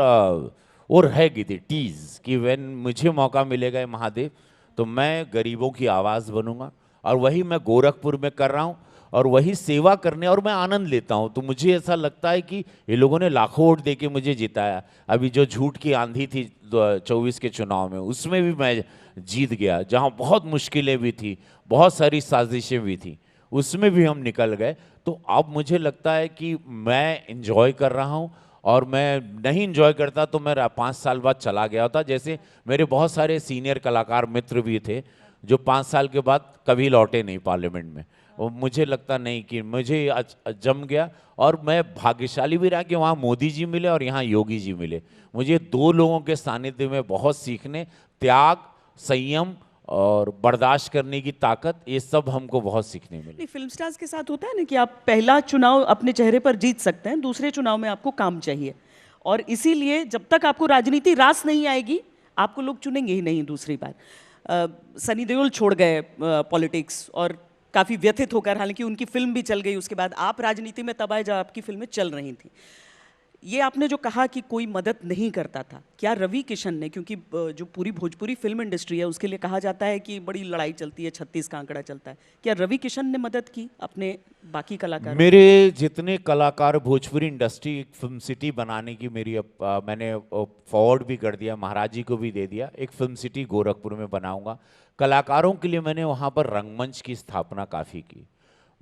वो रह गई थी टीज कि व्हेन मुझे मौका मिलेगा महादेव तो मैं गरीबों की आवाज़ बनूंगा, और वही मैं गोरखपुर में कर रहा हूँ, और वही सेवा करने और मैं आनंद लेता हूँ। तो मुझे ऐसा लगता है कि ये लोगों ने लाखों वोट देके मुझे जिताया। अभी जो झूठ की आंधी थी 24 के चुनाव में, उसमें भी मैं जीत गया, जहाँ बहुत मुश्किलें भी थी, बहुत सारी साजिशें भी थी, उसमें भी हम निकल गए। तो अब मुझे लगता है कि मैं इंजॉय कर रहा हूँ, और मैं नहीं इंजॉय करता तो मैं 5 साल बाद चला गया होता। जैसे मेरे बहुत सारे सीनियर कलाकार मित्र भी थे जो 5 साल के बाद कभी लौटे नहीं पार्लियामेंट में। वो मुझे लगता नहीं कि मुझे जम गया, और मैं भाग्यशाली भी रहा कि वहाँ मोदी जी मिले और यहाँ योगी जी मिले। मुझे दो लोगों के सानिध्य में बहुत सीखने, त्याग, संयम और बर्दाश्त करने की ताकत, ये सब हमको बहुत सीखने मिले। नहीं, फिल्म स्टार्स के साथ होता है ना कि आप पहला चुनाव अपने चेहरे पर जीत सकते हैं, दूसरे चुनाव में आपको काम चाहिए, और इसीलिए जब तक आपको राजनीति रास नहीं आएगी आपको लोग चुनेंगे ही नहीं दूसरी बार। सनी देओल छोड़ गए पॉलिटिक्स, और काफ़ी व्यथित होकर, हालांकि उनकी फिल्म भी चल गई उसके बाद। आप राजनीति में तब आए जब आपकी फिल्में चल रही थी। ये आपने जो कहा कि कोई मदद नहीं करता था, क्या रवि किशन ने, क्योंकि जो पूरी भोजपुरी फिल्म इंडस्ट्री है उसके लिए कहा जाता है कि बड़ी लड़ाई चलती है, 36 का आंकड़ा चलता है, क्या रवि किशन ने मदद की अपने बाकी कलाकार? मेरे जितने कलाकार, भोजपुरी इंडस्ट्री एक फिल्म सिटी बनाने की मेरी मैंने फॉरवर्ड भी कर दिया, महाराज जी को भी दे दिया। एक फिल्म सिटी गोरखपुर में बनाऊंगा। कलाकारों के लिए मैंने वहाँ पर रंगमंच की स्थापना काफ़ी की।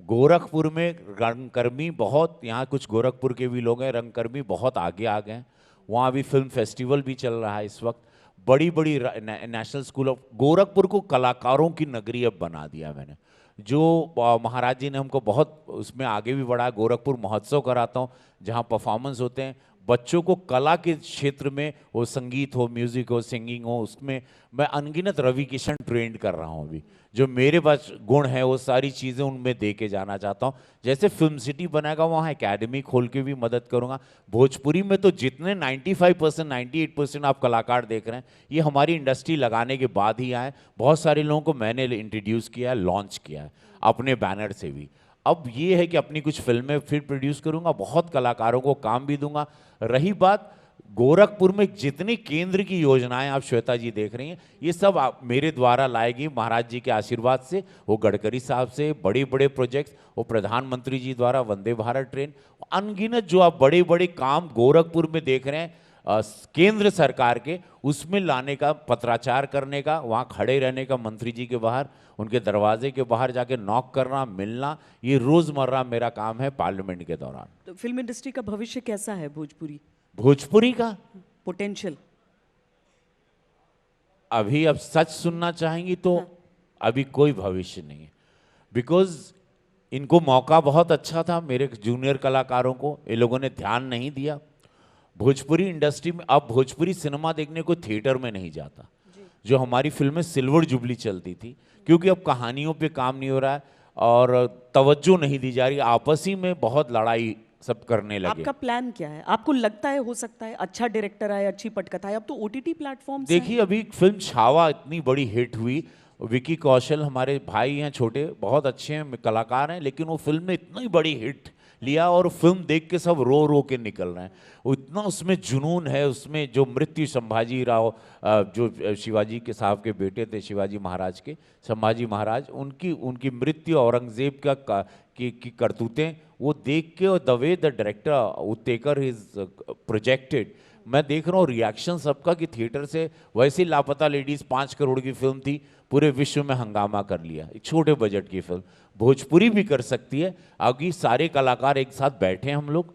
गोरखपुर में रंगकर्मी बहुत, यहाँ कुछ गोरखपुर के भी लोग हैं, रंगकर्मी बहुत आगे आ गए हैं। वहाँ भी फिल्म फेस्टिवल भी चल रहा है इस वक्त। बड़ी बड़ी नेशनल स्कूल ऑफ गोरखपुर को कलाकारों की नगरी अब बना दिया मैंने। जो महाराज जी ने हमको बहुत उसमें आगे भी बढ़ा। गोरखपुर महोत्सव कराता हूँ जहाँ परफॉर्मेंस होते हैं बच्चों को, कला के क्षेत्र में, वो संगीत हो, म्यूजिक हो, सिंगिंग हो, उसमें मैं अनगिनत रवि किशन ट्रेंड कर रहा हूँ अभी। जो मेरे पास गुण है वो सारी चीज़ें उनमें दे के जाना चाहता हूँ। जैसे फिल्म सिटी बनाएगा वहाँ एकेडमी खोल के भी मदद करूँगा। भोजपुरी में तो जितने 95% 98% आप कलाकार देख रहे हैं, ये हमारी इंडस्ट्री लगाने के बाद ही आए। बहुत सारे लोगों को मैंने इंट्रोड्यूस किया है, लॉन्च किया है अपने बैनर से भी। अब ये है कि अपनी कुछ फिल्में फिर प्रोड्यूस करूँगा, बहुत कलाकारों को काम भी दूंगा। रही बात गोरखपुर में जितनी केंद्र की योजनाएं आप श्वेता जी देख रही हैं, ये सब आप मेरे द्वारा लाएगी महाराज जी के आशीर्वाद से। वो गडकरी साहब से बड़े बड़े प्रोजेक्ट्स, वो प्रधानमंत्री जी द्वारा वंदे भारत ट्रेन, अनगिनत जो आप बड़े बड़े काम गोरखपुर में देख रहे हैं केंद्र सरकार के, उसमें लाने का, पत्राचार करने का, वहाँ खड़े रहने का मंत्री जी के बाहर, उनके दरवाजे के बाहर जाके नॉक करना, मिलना, ये रोजमर्रा मेरा काम है पार्लियामेंट के दौरान। तो फिल्म इंडस्ट्री का भविष्य कैसा है भोजपुरी का पोटेंशियल? अभी अब सच सुनना चाहेंगी तो अभी कोई भविष्य नहीं है, बिकॉज इनको मौका बहुत अच्छा था, मेरे जूनियर कलाकारों को, ये लोगों ने ध्यान नहीं दिया। भोजपुरी इंडस्ट्री में अब भोजपुरी सिनेमा देखने को थिएटर में नहीं जाता। जो हमारी फिल्में सिल्वर जुबली चलती थी, क्योंकि अब कहानियों पे काम नहीं हो रहा है और तवज्जो नहीं दी जा रही, आपसी में बहुत लड़ाई सब करने लगे। आपका प्लान क्या है? आपको लगता है हो सकता है अच्छा डायरेक्टर आए, अच्छी पटकथा है? अब तो ओटीटी प्लेटफॉर्म देखिए अभी फिल्म छावा इतनी बड़ी हिट हुई, विकी कौशल हमारे भाई हैं छोटे, बहुत अच्छे हैं कलाकार हैं, लेकिन वो फिल्म ने इतनी बड़ी हिट लिया और फिल्म देख के सब रो रो के निकल रहे हैं। वो इतना उसमें जुनून है, उसमें जो मृत्यु संभाजी राव जो शिवाजी के साहब के बेटे थे, शिवाजी महाराज के, संभाजी महाराज, उनकी उनकी मृत्यु, औरंगजेब की करतूतें, वो देख के, और the way the director Uttekar is projected, मैं देख रहा हूँ रिएक्शन सबका कि थिएटर से वैसे ही लापता लेडीज 5 करोड़ की फिल्म थी, पूरे विश्व में हंगामा कर लिया। एक छोटे बजट की फिल्म भोजपुरी भी कर सकती है। आगे सारे कलाकार एक साथ बैठे हम लोग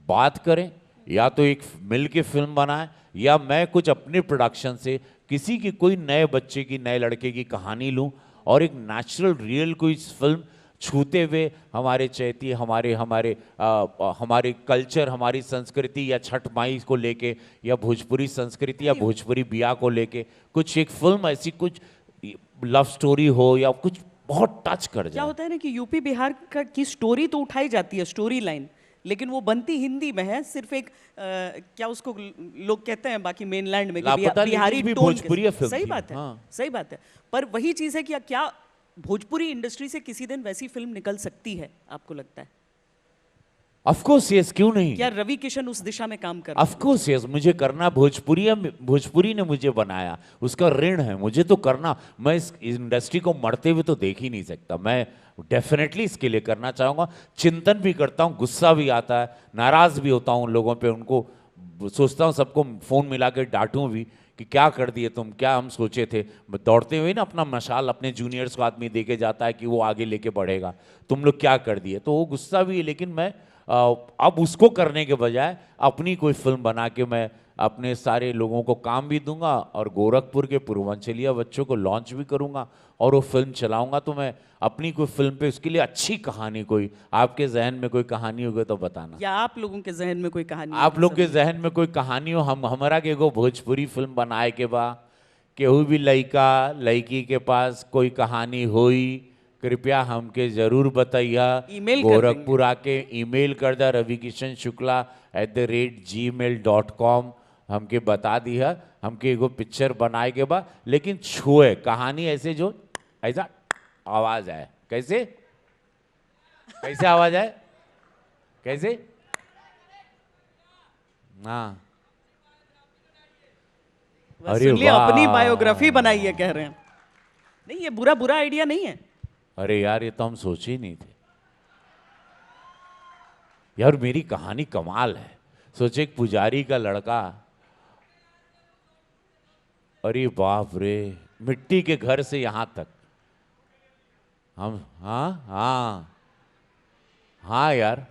बात करें, या तो एक मिल के फिल्म बनाएं, या मैं कुछ अपने प्रोडक्शन से किसी की कोई नए बच्चे की, नए लड़के की कहानी लूं और एक नेचुरल रियल कोई फिल्म छूते हुए हमारे चैती, हमारे कल्चर, हमारी संस्कृति, या छठ माई को लेके, या भोजपुरी संस्कृति या भोजपुरी बिया को लेके कुछ एक फिल्म ऐसी, कुछ लव स्टोरी हो या कुछ बहुत टच कर क्या जाए। होता है ना कि यूपी बिहार की स्टोरी तो उठाई जाती है, स्टोरी लाइन, लेकिन वो बनती हिंदी में है, सिर्फ एक क्या उसको लोग कहते हैं बाकी मेनलैंड में कि बिहारी भी टोन भोजपुरी फिल्म सही थी। बात है, हाँ। सही बात है। पर वही चीज़ है कि क्या भोजपुरी इंडस्ट्री से किसी दिन वैसी फिल्म निकल सकती है, आपको लगता है? ऑफ कोर्स यस, क्यों नहीं। क्या रवि किशन उस दिशा में काम कर रहे हैं? ऑफ कोर्स यस, मुझे करना, भोजपुरी ने मुझे बनाया, उसका ऋण है मुझे तो करना। मैं इस इंडस्ट्री को मरते हुए तो देख ही नहीं सकता। मैं डेफिनेटली इसके लिए करना चाहूँगा, चिंतन भी करता हूँ, गुस्सा भी आता है, नाराज भी होता हूँ लोगों पे, उनको सोचता हूँ सबको फ़ोन मिला के डांटूँ भी कि क्या कर दिए तुम, क्या हम सोचे थे। दौड़ते हुए ना अपना मशाल अपने जूनियर्स को आदमी दे के जाता है कि वो आगे लेके बढ़ेगा, तुम लोग क्या कर दिए, तो वो गुस्सा भी है। लेकिन मैं अब उसको करने के बजाय अपनी कोई फिल्म बना के मैं अपने सारे लोगों को काम भी दूंगा, और गोरखपुर के पूर्वांचलीय बच्चों को लॉन्च भी करूंगा और वो फिल्म चलाऊंगा। तो मैं अपनी कोई फिल्म पे उसके लिए अच्छी कहानी, कोई आपके जहन में कोई कहानी होगी तो बताना, या आप लोगों के जहन में कोई कहानी, आप लोग के जहन में कोई कहानी हो, हमारा के एगो भोजपुरी फिल्म बनाए के बा, केहू भी लड़का लड़की के पास कोई कहानी होई, कृपया हमके जरूर बताइया। ईमेल कर गोरखपुर आके ईमेल कर दा ravikishanshukla@gmail.com, हमके बता दिया, हमके एगो पिक्चर बनाए के बा, लेकिन छुए कहानी ऐसे जो ऐसा आवाज आए। कैसे कैसे आवाज आए, कैसे? हाँ, अरे सुन लिया, वाह, अपनी बायोग्राफी बनाई है कह रहे हैं। नहीं, ये बुरा बुरा आइडिया नहीं है। अरे यार ये तो हम सोचे ही नहीं थे यार, मेरी कहानी कमाल है। सोचे एक पुजारी का लड़का, अरे बाप रे, मिट्टी के घर से यहां तक हम, हाँ हाँ हाँ यार,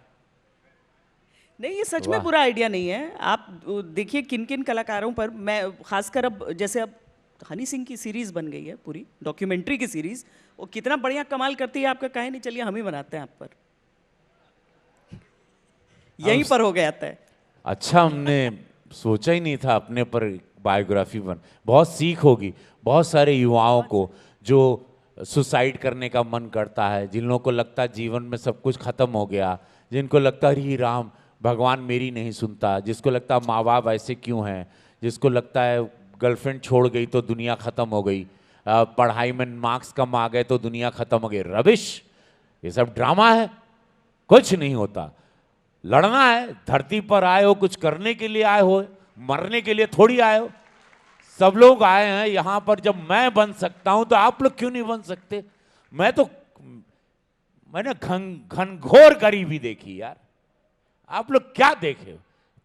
नहीं, ये सच में बुरा आइडिया नहीं है। आप देखिए किन किन कलाकारों पर, मैं खासकर अब जैसे अब हनी सिंह की सीरीज बन गई है, पूरी डॉक्यूमेंट्री की सीरीज, वो कितना बढ़िया कमाल करती है। आपका कहे नहीं, चलिए हम ही बनाते हैं आप पर, यहीं पर हो गया था। अच्छा, हमने सोचा ही नहीं था अपने पर बायोग्राफी बन। बहुत सीख होगी बहुत सारे युवाओं को जो सुसाइड करने का मन करता है, जिन लोगों को लगता है जीवन में सब कुछ खत्म हो गया, जिनको लगता है ही राम भगवान मेरी नहीं सुनता, जिसको लगता है माँ बाप ऐसे क्यों हैं, जिसको लगता है गर्लफ्रेंड छोड़ गई तो दुनिया खत्म हो गई, पढ़ाई में मार्क्स कम आ गए तो दुनिया खत्म हो गई। रबिश, ये सब ड्रामा है, कुछ नहीं होता। लड़ना है, धरती पर आए हो कुछ करने के लिए आए हो, मरने के लिए थोड़ी आए हो। सब लोग आए हैं यहां पर, जब मैं बन सकता हूं तो आप लोग क्यों नहीं बन सकते? मैंने घनघोर गरीबी देखी यार, आप लोग क्या देखे हो?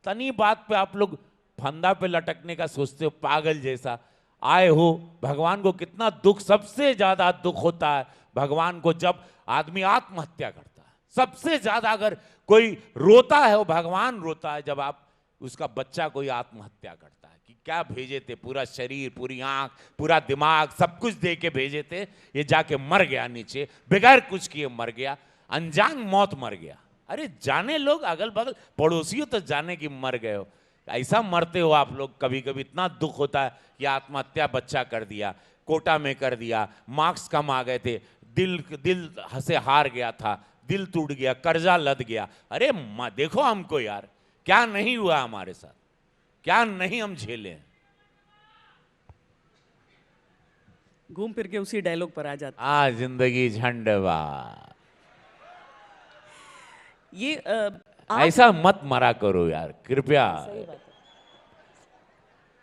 तनी बात पे आप लोग फंदा पे लटकने का सोचते हो, पागल जैसा। आए हो, भगवान को कितना दुख, सबसे ज्यादा दुख होता है भगवान को जब आदमी आत्महत्या करता है। सबसे ज्यादा अगर कोई रोता है वो भगवान रोता है जब आप उसका बच्चा कोई आत्महत्या करता है। कि क्या भेजे थे, पूरा शरीर, पूरी आंख, पूरा दिमाग, सब कुछ दे के भेजे थे, ये जाके मर गया नीचे, बगैर कुछ किए मर गया, अनजान मौत मर गया। अरे जाने लोग अगल बगल पड़ोसियों तो जाने कि मर गए हो, ऐसा मरते हो आप लोग। कभी कभी इतना दुख होता है कि आत्महत्या बच्चा कर दिया, कोटा में कर दिया, मार्क्स कम आ गए थे, दिल से हार गया था, दिल टूट गया, कर्जा लद गया। अरे देखो हमको यार, क्या नहीं हुआ हमारे साथ, क्या नहीं हम झेले हैं। घूम फिर के उसी डायलॉग पर आ जाते जिंदगी झंडवा। ये ऐसा मत मरा करो यार, कृपया।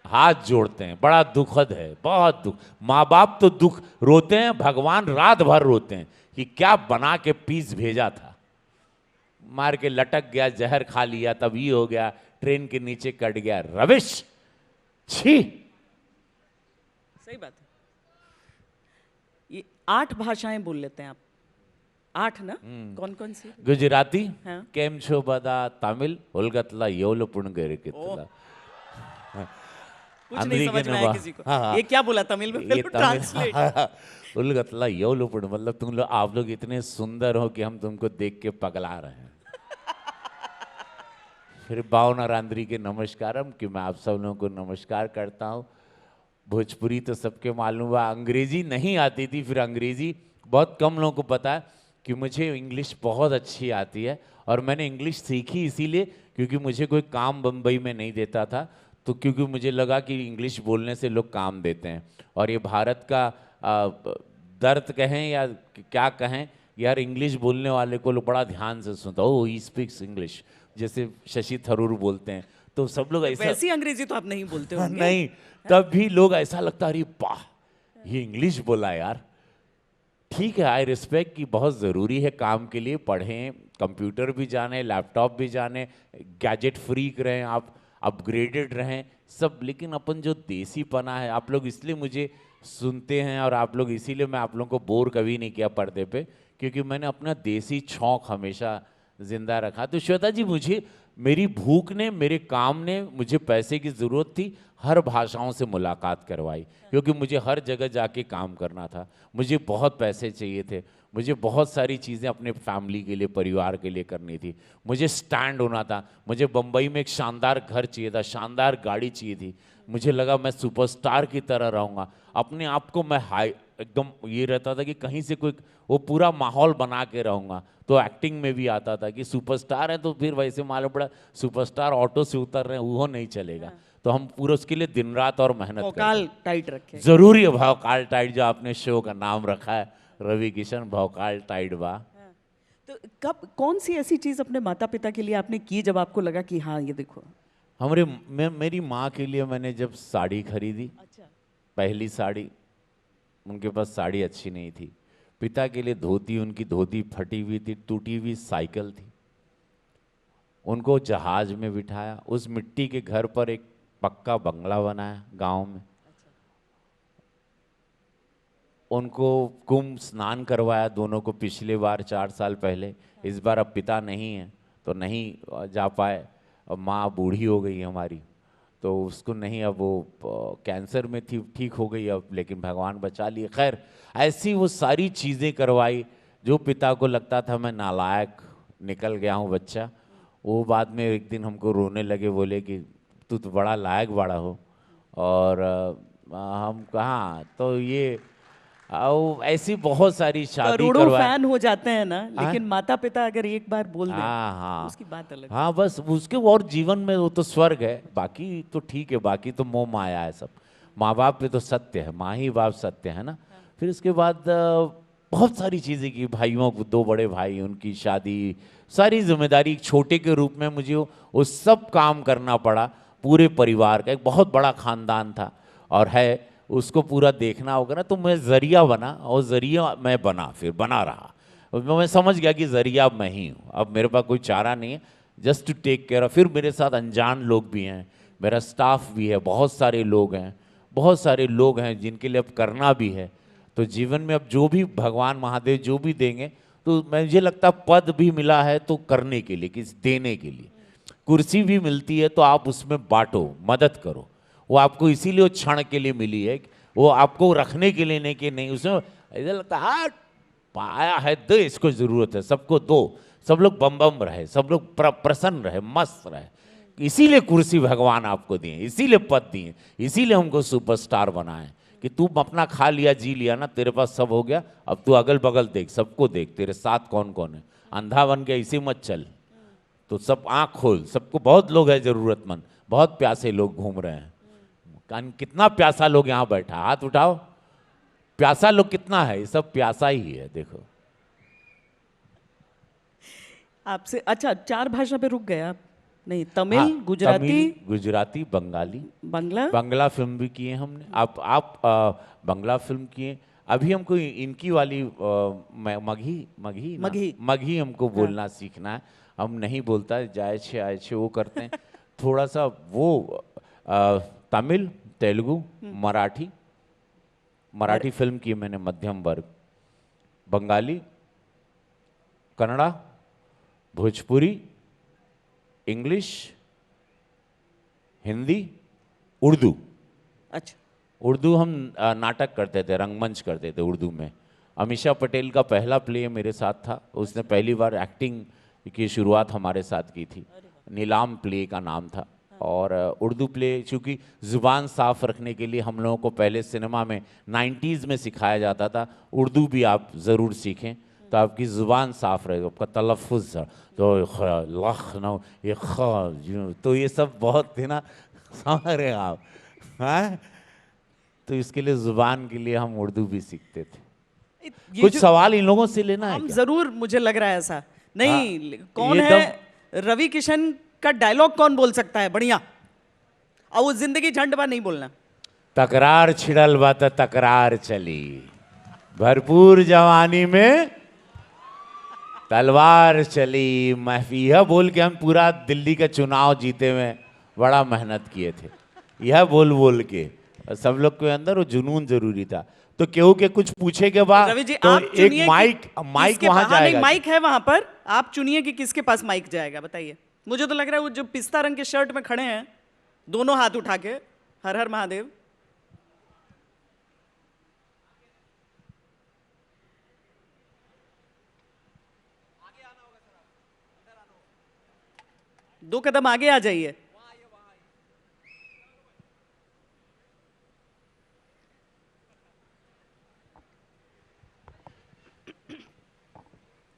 हाथ जोड़ते हैं, बड़ा दुखद है, बहुत दुख। माँ बाप तो दुख रोते हैं, भगवान रात भर रोते हैं कि क्या बना के पीस भेजा था, मार के लटक गया, जहर खा लिया, तब ये हो गया, ट्रेन के नीचे कट गया। रविश, छी। सही बात है। ये 8 भाषाएं बोल लेते हैं आप? 8 ना? कौन कौन सी? गुजराती, हाँ। केम छो बदा, तमिल, उलगतला योल पुणगेरे कितला। कुछ नहीं समझ में आया किसी को। ये क्या बोला तमिल में? ये ट्रांसलेट। उलगतला योल पुण, मतलब तुम लोग, आप लोग इतने सुंदर हो कि हम तुमको देख के पगला रहे हैं। फिर भावना रांद्री के नमस्कारम, कि मैं आप सब लोगों को नमस्कार करता हूँ। भोजपुरी तो सबके मालूम हुआ, अंग्रेजी नहीं आती थी, फिर अंग्रेजी बहुत कम लोगों को पता है कि मुझे इंग्लिश बहुत अच्छी आती है। और मैंने इंग्लिश सीखी इसीलिए क्योंकि मुझे कोई काम बम्बई में नहीं देता था, तो क्योंकि मुझे लगा कि इंग्लिश बोलने से लोग काम देते हैं। और ये भारत का दर्द कहें या क्या कहें यार, इंग्लिश बोलने वाले को लोग बड़ा ध्यान से सुनता, ओ ही स्पीक्स इंग्लिश, जैसे शशि थरूर बोलते हैं, तो सब लोग ऐसा। वैसी अंग्रेजी तो आप नहीं बोलते होंगे। नहीं, तब भी लोग ऐसा लगता, अरे वाह ये इंग्लिश बोला यार। ठीक है, आई रिस्पेक्ट कि बहुत ज़रूरी है काम के लिए, पढ़ें, कंप्यूटर भी जाने, लैपटॉप भी जाने, गैजेट फ्रीक रहें आप, अपग्रेडेड रहें सब। लेकिन अपन जो देसी पना है, आप लोग इसलिए मुझे सुनते हैं और आप लोग इसीलिए, मैं आप लोगों को बोर कभी नहीं किया पर्दे पे, क्योंकि मैंने अपना देसी छौंक हमेशा जिंदा रखा। तो श्वेता जी, मुझे मेरी भूख ने, मेरे काम ने, मुझे पैसे की ज़रूरत थी, हर भाषाओं से मुलाकात करवाई, क्योंकि मुझे हर जगह जाके काम करना था, मुझे बहुत पैसे चाहिए थे, मुझे बहुत सारी चीज़ें अपने फैमिली के लिए, परिवार के लिए करनी थी, मुझे स्टैंड होना था, मुझे बम्बई में एक शानदार घर चाहिए था, शानदार गाड़ी चाहिए थी, मुझे लगा मैं सुपरस्टार की तरह रहूँगा। अपने आप को मैं हाई एकदम ये रहता था कि कहीं से कोई वो पूरा माहौल बना के रहूँगा। तो एक्टिंग में भी आता था कि सुपरस्टार है तो फिर वैसे मालूम पड़ा सुपरस्टार ऑटो से उतर रहे हैं, वो नहीं चलेगा। तो हम पूरा उसके लिए दिन रात और मेहनत भौकाल टाइट रखे। जरूरी है भौकाल टाइट, जो आपने शो का नाम रखा है रवि किशन, भौकाल टाइट बा। तो कब, कौन सी ऐसी चीज अपने माता पिता के लिए आपने की जब आपको लगा कि हाँ ये देखो? मेरी माँ के लिए मैंने जब साड़ी खरीदी, अच्छा। पहली साड़ी, उनके पास साड़ी अच्छी नहीं थी। पिता के लिए धोती, उनकी धोती फटी हुई थी, टूटी हुई साइकिल थी। उनको जहाज में बिठाया, उस मिट्टी के घर पर एक पक्का बंगला बनाया गांव में। उनको कुंभ स्नान करवाया दोनों को, पिछले बार 4 साल पहले। इस बार अब पिता नहीं है तो नहीं जा पाए। अब माँ बूढ़ी हो गई हमारी, तो उसको नहीं, अब वो कैंसर में थी, ठीक हो गई अब, लेकिन भगवान बचा लिए। खैर, ऐसी वो सारी चीज़ें करवाई जो पिता को लगता था मैं नालायक निकल गया हूँ बच्चा। वो बाद में एक दिन हमको रोने लगे, बोले कि तू तो बड़ा लायक बड़ा हो। और हम कहाँ, तो ये ऐसी बहुत सारी शादी करोड़ों फैन हो जाते हैं ना, लेकिन माता पिता अगर एक बार बोल दें हाँ उसकी बात अलग। हाँ, बस उसके और जीवन में वो तो स्वर्ग है, बाकी तो ठीक है, बाकी तो मोह माया है सब। माँ बाप पे तो सत्य है, माँ ही बाप सत्य है ना। फिर उसके बाद बहुत सारी चीज़ें की, भाइयों को, 2 बड़े भाई, उनकी शादी, सारी जिम्मेदारी एक छोटे के रूप में मुझे वो सब काम करना पड़ा। पूरे परिवार का एक बहुत बड़ा खानदान था और है, उसको पूरा देखना होगा ना। तो मैं जरिया बना, और जरिया मैं बना, फिर बना रहा। मैं समझ गया कि जरिया मैं ही हूँ, अब मेरे पास कोई चारा नहीं है, जस्ट टू टेक केयर। फिर मेरे साथ अनजान लोग भी हैं, मेरा स्टाफ भी है, बहुत सारे लोग हैं, बहुत सारे लोग हैं जिनके लिए अब करना भी है। तो जीवन में अब जो भी भगवान महादेव जो भी देंगे, तो मुझे लगता है पद भी मिला है तो करने के लिए, किसी देने के लिए। कुर्सी भी मिलती है तो आप उसमें बांटो, मदद करो। वो आपको इसीलिए वो क्षण के लिए मिली है, वो आपको रखने के लिए नहीं कि नहीं, उसमें ऐसा लगता है पाया है दो, इसको जरूरत है, सबको दो, सब लोग बम बम रहे, सब लोग प्रसन्न रहे, मस्त रहे। इसीलिए कुर्सी भगवान आपको दिए, इसीलिए पद दिए, इसीलिए हमको सुपरस्टार बनाए कि तू अपना खा लिया, जी लिया ना, तेरे पास सब हो गया, अब तू अगल बगल देख, सबको देख, तेरे साथ कौन कौन है। अंधा बन के ऐसे मत चल। तो सब आंख खोल, सबको बहुत लोग है जरूरतमंद, बहुत प्यासे लोग घूम रहे हैं। कितना प्यासा लोग यहाँ बैठा, हाथ उठाओ। प्यासा लोग कितना है, ये सब प्यासा ही है। देखो आपसे अच्छा 4 भाषा पे रुक गए आप? नहीं, तमिल, हाँ, गुजराती, तमिल, गुजराती, बंगाली, बांग्ला, बांग्ला फिल्म भी किए हमने। आप बांग्ला फिल्म किए। अभी हमको इनकी वाली मगही मगही ना? मगही। मगही हमको बोलना सीखना है। हम नहीं बोलता, जाए छे आए छे वो करते हैं। थोड़ा सा वो तमिल, तेलुगु, मराठी, मराठी फिल्म की मैंने मध्यम वर्ग, बंगाली, कन्नड़ा, भोजपुरी, इंग्लिश, हिंदी, उर्दू। अच्छा, उर्दू हम नाटक करते थे, रंगमंच करते थे उर्दू में। अमीषा पटेल का पहला प्ले मेरे साथ था, उसने पहली बार एक्टिंग की शुरुआत हमारे साथ की थी। नीलाम प्ले का नाम था। और उर्दू प्ले चूँकि ज़ुबान साफ रखने के लिए हम लोगों को पहले सिनेमा में 90s में सिखाया जाता था, उर्दू भी आप ज़रूर सीखें तो आपकी ज़ुबान साफ रहेगा, आपका तलफ़ुज़ तो लखनऊ ये तो ये सब बहुत थे ना, समझ रहे हैं आप? हाँ, तो इसके लिए ज़ुबान के लिए हम उर्दू भी सीखते थे। कुछ सवाल इन लोगों से लेना है हम क्या? जरूर, मुझे लग रहा है ऐसा नहीं। कौन ये है रवि किशन का डायलॉग कौन बोल सकता है बढ़िया? और वो जिंदगी झंड बा नहीं बोलना। तकरार छिड़ल बा त तकरार चली, भरपूर जवानी में तलवार चली। महफी यह बोल के हम पूरा दिल्ली का चुनाव जीते में बड़ा मेहनत किए थे, यह बोल बोल के। सब लोग के अंदर वो जुनून जरूरी था। तो केहू के कुछ पूछे के बाद रवि जी, तो आप एक चुनिए माइक वहां जाएगा। माइक है वहां पर, आप चुनिए कि किसके पास माइक जाएगा, बताइए। मुझे तो लग रहा है वो जो पिस्ता रंग के शर्ट में खड़े हैं, दोनों हाथ उठा के, हर हर महादेव। दो कदम आगे आ जाइए।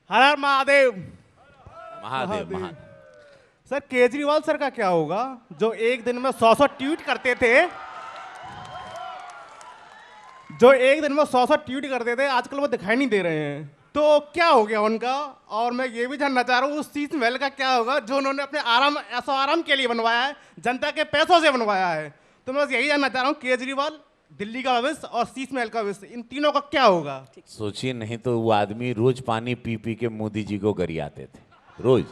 हर हर महादेव। महादेव महादेव। सर केजरीवाल सर का क्या होगा, जो एक दिन में 100 ट्वीट करते थे, आजकल वो दिखाई नहीं दे रहे हैं, तो क्या हो गया उनका? और मैं ये भी जानना चाह रहा हूँ उस शीश महल का क्या होगा जो उन्होंने अपने ऐशो आराम के लिए बनवाया है, जनता के पैसों से बनवाया है। तो मैं बस यही जानना चाह रहा हूँ, केजरीवाल, दिल्ली का भविष्य और शीश महल का भविष्य, इन तीनों का क्या होगा? सोचिए, नहीं तो वो आदमी रोज पानी पी पी के मोदी जी को गरियाते थे, रोज।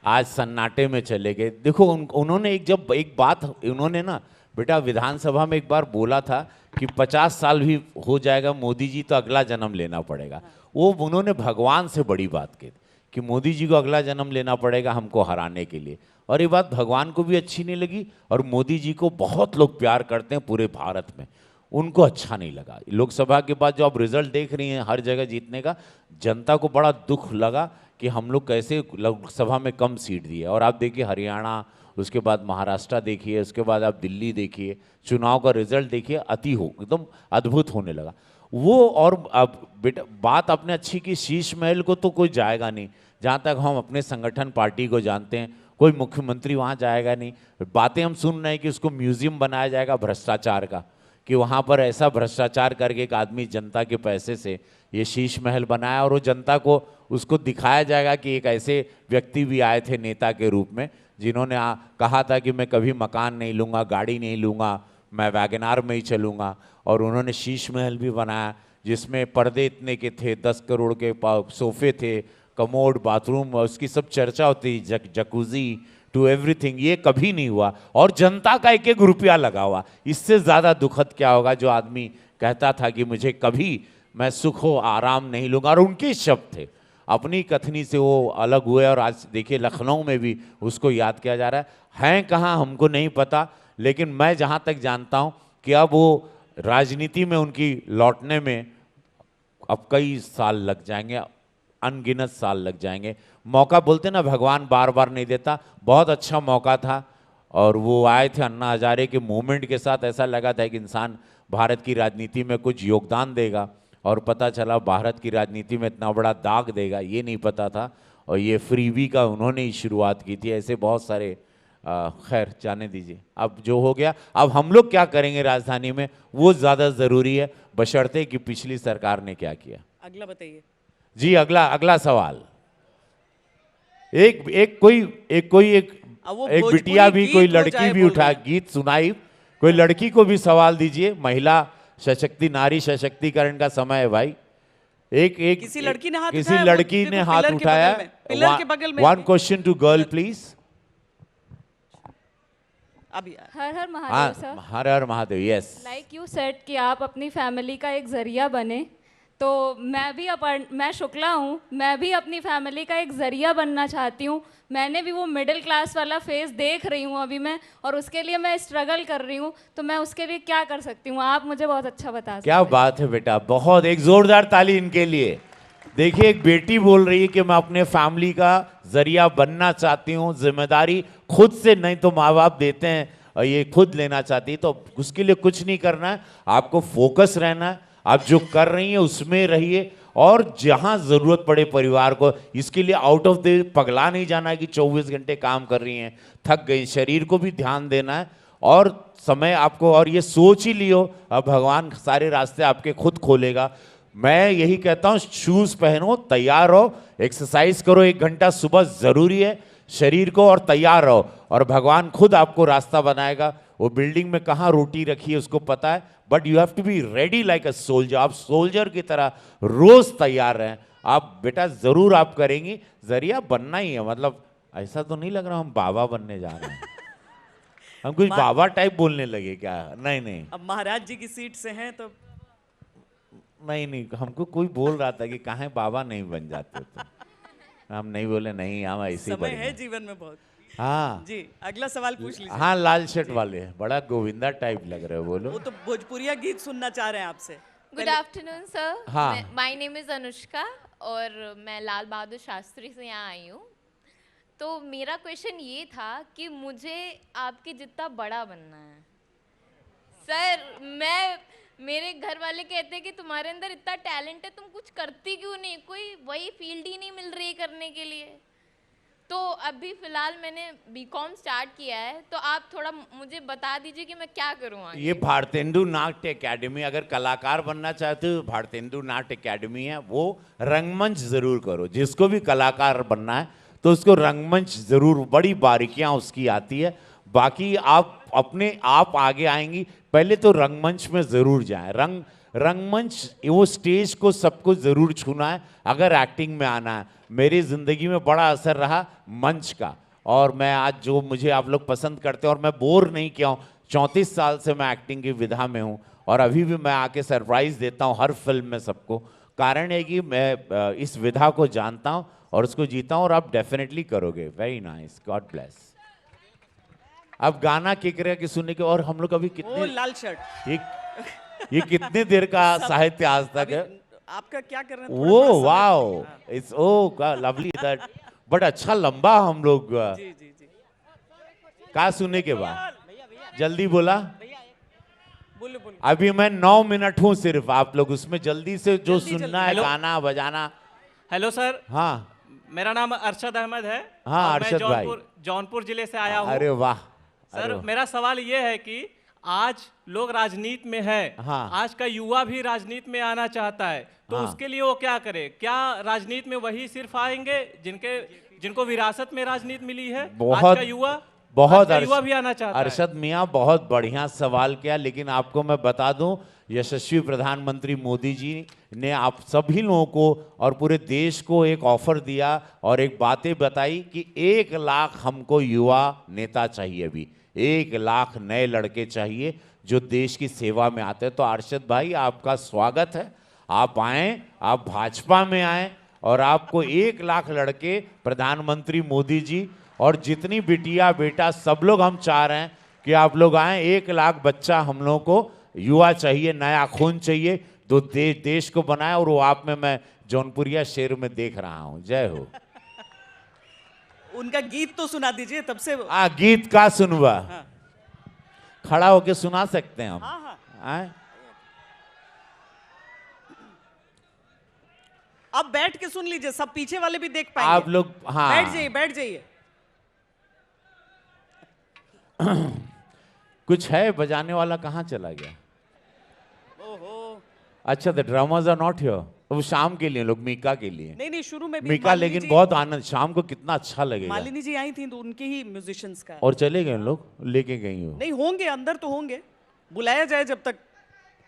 आज सन्नाटे में चले गए। देखो उन्होंने एक बात उन्होंने ना बेटा विधानसभा में एक बार बोला था कि 50 साल भी हो जाएगा मोदी जी तो अगला जन्म लेना पड़ेगा। वो उन्होंने भगवान से बड़ी बात की कि मोदी जी को अगला जन्म लेना पड़ेगा हमको हराने के लिए। और ये बात भगवान को भी अच्छी नहीं लगी, और मोदी जी को बहुत लोग प्यार करते हैं पूरे भारत में, उनको अच्छा नहीं लगा। लोकसभा के बाद जो आप रिजल्ट देख रही हैं हर जगह जीतने का, जनता को बड़ा दुख लगा कि हम लोग कैसे लोकसभा में कम सीट दिए। और आप देखिए हरियाणा, उसके बाद महाराष्ट्र देखिए, उसके बाद आप दिल्ली देखिए, चुनाव का रिजल्ट देखिए, एकदम अद्भुत होने लगा वो। और अब बेटा बात आपने अच्छी की, शीश महल को तो कोई जाएगा नहीं, जहाँ तक हम अपने संगठन पार्टी को जानते हैं कोई मुख्यमंत्री वहाँ जाएगा नहीं। बातें हम सुन रहे हैं कि उसको म्यूजियम बनाया जाएगा भ्रष्टाचार का, कि वहाँ पर ऐसा भ्रष्टाचार करके एक आदमी जनता के पैसे से ये शीश महल बनाया, और वो जनता को उसको दिखाया जाएगा कि एक ऐसे व्यक्ति भी आए थे नेता के रूप में जिन्होंने कहा था कि मैं कभी मकान नहीं लूँगा, गाड़ी नहीं लूँगा, मैं वैगनार में ही चलूँगा। और उन्होंने शीश महल भी बनाया जिसमें पर्दे इतने के थे, 10 करोड़ के सोफे थे, कमोड, बाथरूम, उसकी सब चर्चा होती, जकूजी टू एवरीथिंग। ये कभी नहीं हुआ, और जनता का 1-1 रुपया लगा हुआ। इससे ज़्यादा दुखद क्या होगा जो आदमी कहता था कि मुझे कभी मैं सुख हो आराम नहीं लूँगा, और उनके शब्द थे। अपनी कथनी से वो अलग हुए, और आज देखिए लखनऊ में भी उसको याद किया जा रहा है कहाँ हमको नहीं पता, लेकिन मैं जहाँ तक जानता हूँ कि अब वो राजनीति में उनकी लौटने में अब कई साल लग जाएंगे, अनगिनत साल लग जाएंगे। मौका बोलते ना भगवान बार बार नहीं देता, बहुत अच्छा मौका था। और वो आए थे अन्ना हजारे के मूवमेंट के साथ, ऐसा लगा था कि इंसान भारत की राजनीति में कुछ योगदान देगा, और पता चला भारत की राजनीति में इतना बड़ा दाग देगा ये नहीं पता था, और ये फ्रीबी का उन्होंने ही शुरुआत की थी। ऐसे बहुत सारे खैर जाने दीजिए, अब जो हो गया। अब हम लोग क्या करेंगे राजधानी में वो ज़्यादा ज़रूरी है, बशर्ते कि पिछली सरकार ने क्या किया। अगला बताइए जी, अगला सवाल। एक बिटिया भी, कोई लड़की भी उठा गीत सुनाई, कोई लड़की को भी सवाल दीजिए। महिला नारी सशक्तिकरण का समय है भाई। किसी लड़की ने हाथ किसी उठाया, लड़की ने हाथ उठाया। पिलर के बगल में। One question to girl please. हर हर महादेव सर। हर हर Mahadev. Yes, like you said कि आप अपनी फैमिली का एक जरिया बने, तो मैं शुक्ला हूँ, मैं भी अपनी फैमिली का एक जरिया बनना चाहती हूँ। मैंने भी वो मिडिल क्लास वाला फेज देख रही हूँ अभी मैं, और उसके लिए मैं स्ट्रगल कर रही हूँ, तो मैं उसके लिए क्या कर सकती हूँ, आप मुझे बहुत अच्छा बता सकते हैं। क्या बात है बेटा, बहुत, एक जोरदार ताली इनके लिए। देखिए, एक बेटी बोल रही है कि मैं अपने फैमिली का जरिया बनना चाहती हूँ। जिम्मेदारी खुद से नहीं तो माँ बाप देते हैं, और ये खुद लेना चाहती है, तो उसके लिए कुछ नहीं करना है, आपको फोकस रहना है। आप जो कर रही हैं उसमें रहिए, और जहां जरूरत पड़े परिवार को, इसके लिए आउट ऑफ द पगला नहीं जाना है कि 24 घंटे काम कर रही हैं, थक गई। शरीर को भी ध्यान देना है, और समय आपको, और ये सोच ही लियो अब भगवान सारे रास्ते आपके खुद खोलेगा। मैं यही कहता हूँ, शूज पहनो, तैयार रहो, एक्सरसाइज करो, 1 घंटा सुबह जरूरी है शरीर को, और तैयार रहो, और भगवान खुद आपको रास्ता बनाएगा। वो बिल्डिंग में कहाँ रोटी रखी है उसको पता है, but you have to be ready like a soldier. आप सोल्जर की तरह रोज तैयार रहें। आप बेटा जरूर आप करेंगी, जरिया बनना ही है। मतलब ऐसा तो नहीं लग रहा हम बाबा बनने जा रहे हैं। हम कुछ बाबा टाइप बोलने लगे क्या? नहीं नहीं, अब महाराज जी की सीट से हैं तो नहीं, हमको कोई बोल रहा था कि कहाँ बाबा नहीं बन जाते तो हम नहीं बोले, नहीं हम ऐसे ही समय बढ़ेंगे। है जीवन में बहुत। हाँ जी, अगला सवाल पूछ लीजिए। हाँ, लाल शर्ट वाले बड़ा गोविंदा टाइप लग रहे हो, बोलो। वो तो भोजपुरिया गीत सुनना चाह रहे हैं आपसे। Good afternoon sir. हाँ। माय नेम इज़ अनुष्का और मैं लाल बहादुर शास्त्री से यहाँ आई हूँ। तो मेरा क्वेश्चन ये था कि मुझे आपके जितना बड़ा बनना है सर। मेरे घर वाले कहते हैं कि तुम्हारे अंदर इतना टैलेंट है, तुम कुछ करती क्यों नहीं, कोई वही फील्ड ही नहीं मिल रही करने के लिए। तो अभी फ़िलहाल मैंने बीकॉम स्टार्ट किया है, तो आप थोड़ा मुझे बता दीजिए कि मैं क्या करूँ आगे। ये भारतेंदु नाट्य एकेडमी, अगर कलाकार बनना चाहते हो भारतेंदु नाट्य एकेडमी है, वो रंगमंच जरूर करो। जिसको भी कलाकार बनना है तो उसको रंगमंच जरूर, बड़ी बारीकियां उसकी आती है। बाकी आप अपने आप आगे आएंगी, पहले तो रंगमंच में जरूर जाएं। रंगमंच, वो स्टेज को सबको जरूर छूना है अगर एक्टिंग में आना है। मेरी जिंदगी में बड़ा असर रहा मंच का, और मैं आज जो मुझे आप लोग पसंद करते हैं, और मैं बोर नहीं किया हूँ। 34 साल से मैं एक्टिंग की विधा में हूँ, और अभी भी मैं आके सरप्राइज देता हूँ हर फिल्म में सबको। कारण है कि मैं इस विधा को जानता हूँ और उसको जीता हूँ, और आप डेफिनेटली करोगे। Very nice, God bless. अब गाना केकरे की सुनने के, और हम लोग अभी वो कितने, लाल शर्ट। ये कितने देर का साहित्य आज तक है? आपका क्या कर रहे हैं? वो wow, it's lovely that, but अच्छा लंबा हम लोग जी जी जी, का सुनने के बाद जल्दी बोला। बोलो बोलो। अभी मैं 9 मिनट हूँ सिर्फ, आप लोग उसमें जल्दी से जो सुनना है, हेलो। गाना बजाना। हेलो सर, हाँ मेरा नाम अरशद अहमद है। हाँ, और मैं अरशद भाई। जौनपुर जिले से आया हूँ। अरे वाह। सर, मेरा सवाल ये है कि आज लोग राजनीति में है, हाँ। आज का युवा भी राजनीति में आना चाहता है, तो हाँ। उसके लिए वो क्या करे? क्या राजनीति में वही सिर्फ आएंगे जिनको विरासत में राजनीति मिली है? आज का युवा भी आना चाहता है। अरशद मियाँ, बहुत बढ़िया सवाल किया, लेकिन आपको मैं बता दूं, यशस्वी प्रधानमंत्री मोदी जी ने आप सभी लोगों को और पूरे देश को एक ऑफर दिया और एक बातें बताई कि 1 लाख हमको युवा नेता चाहिए। अभी 1 लाख नए लड़के चाहिए जो देश की सेवा में आते हैं। तो अरशद भाई, आपका स्वागत है, आप आएँ, आप भाजपा में आएँ, और आपको 1 लाख लड़के, प्रधानमंत्री मोदी जी और जितनी बिटिया बेटा सब लोग हम चाह रहे हैं कि आप लोग आएँ। 1 लाख बच्चा हम लोगों को युवा चाहिए, नया खून चाहिए, तो देश को बनाए, और वो आप में मैं जौनपुरिया शेर में देख रहा हूँ। जय हो। उनका गीत तो सुना दीजिए, तब से। गीत का सुनवा। हाँ। खड़ा होके सुना सकते हैं हम। हाँ हाँ। आए? अब बैठ के सुन लीजिए, सब पीछे वाले भी देख पाएंगे। आप लोग, हाँ बैठ जाइए, बैठ जाइए। कुछ है बजाने वाला, कहाँ चला गया? ओहो, अच्छा, the dramas are not here. वो शाम के लिए लोग, मीका के लिए। नहीं शुरू में भी मीका, मालिनी लेकिन जी- बहुत आनंद, शाम को कितना अच्छा लगेगा। मालिनी जी आई थी तो उनके ही म्यूजिशियंस का। और चले गए लोग, लेके गई हो। नहीं होंगे, अंदर तो होंगे, बुलाया जाए जब तक।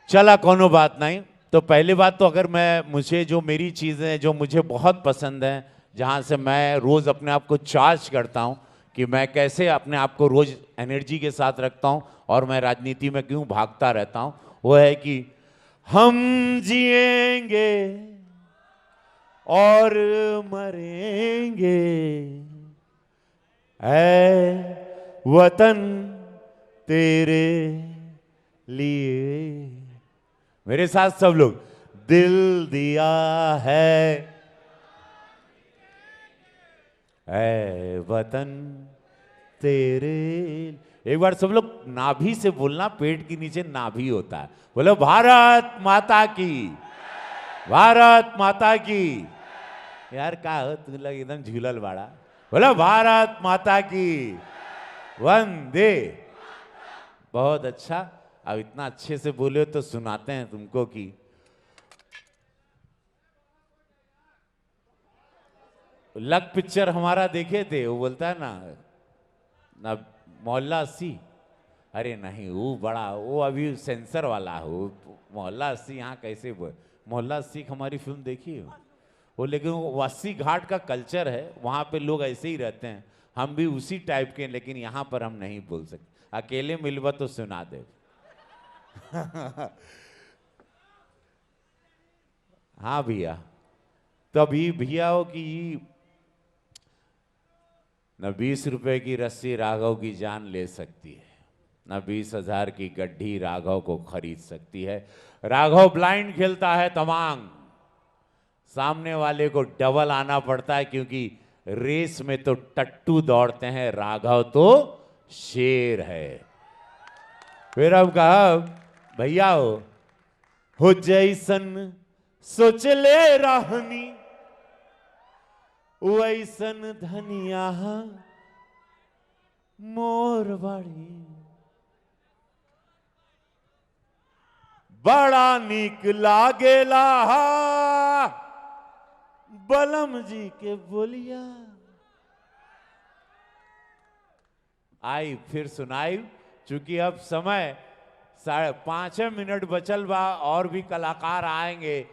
चला, कोनो बात नहीं। तो पहली बात तो, अगर मुझे जो मेरी चीज़ें जो मुझे बहुत पसंद हैं, जहाँ से मैं रोज़ अपने आप को चार्ज करता हूँ कि मैं कैसे अपने आप को रोज़ एनर्जी के साथ रखता हूँ और मैं राजनीति में क्यों भागता रहता हूँ, वो है कि हम जिएंगे और मरेंगे ऐ वतन तेरे लिए। मेरे साथ सब लोग, दिल दिया है ऐ वतन तेरे। एक बार सब लोग नाभि से बोलना, पेट के नीचे नाभि होता है। बोलो भारत माता की, भारत माता की। यार का हो तू लोग एकदम झूलल बाड़ा। बोलो भारत माता की, वंदे। बहुत अच्छा। अब इतना अच्छे से बोले तो सुनाते हैं तुमको कि लक पिक्चर हमारा देखे थे, वो बोलता है ना मोहल्ला 80। अरे नहीं, वो बड़ा, वो अभी सेंसर वाला हो। मोहल्ला 80 यहाँ कैसे बोल? मोहल्ला 80 हमारी फिल्म देखी हो वो, लेकिन वो 80 घाट का कल्चर है, वहाँ पे लोग ऐसे ही रहते हैं। हम भी उसी टाइप के, लेकिन यहाँ पर हम नहीं बोल सकते। अकेले मिलवा तो सुना दे। हाँ भैया, तभी भैया हो कि न 20 रुपए की रस्सी राघव की जान ले सकती है, न 20,000 की गड्ढी राघव को खरीद सकती है। राघव ब्लाइंड खेलता है तमांग, सामने वाले को डबल आना पड़ता है, क्योंकि रेस में तो टट्टू दौड़ते हैं, राघव तो शेर है। फिर अब कहा भैया हो जैसन सोच ले रहनी, वैसन धनिया मोर बाड़ी। बड़ा नीक लागेला बलम जी के बोलिया। आई फिर सुनाई, चूंकि अब समय 5.5 मिनट बचल बा, और भी कलाकार आएंगे।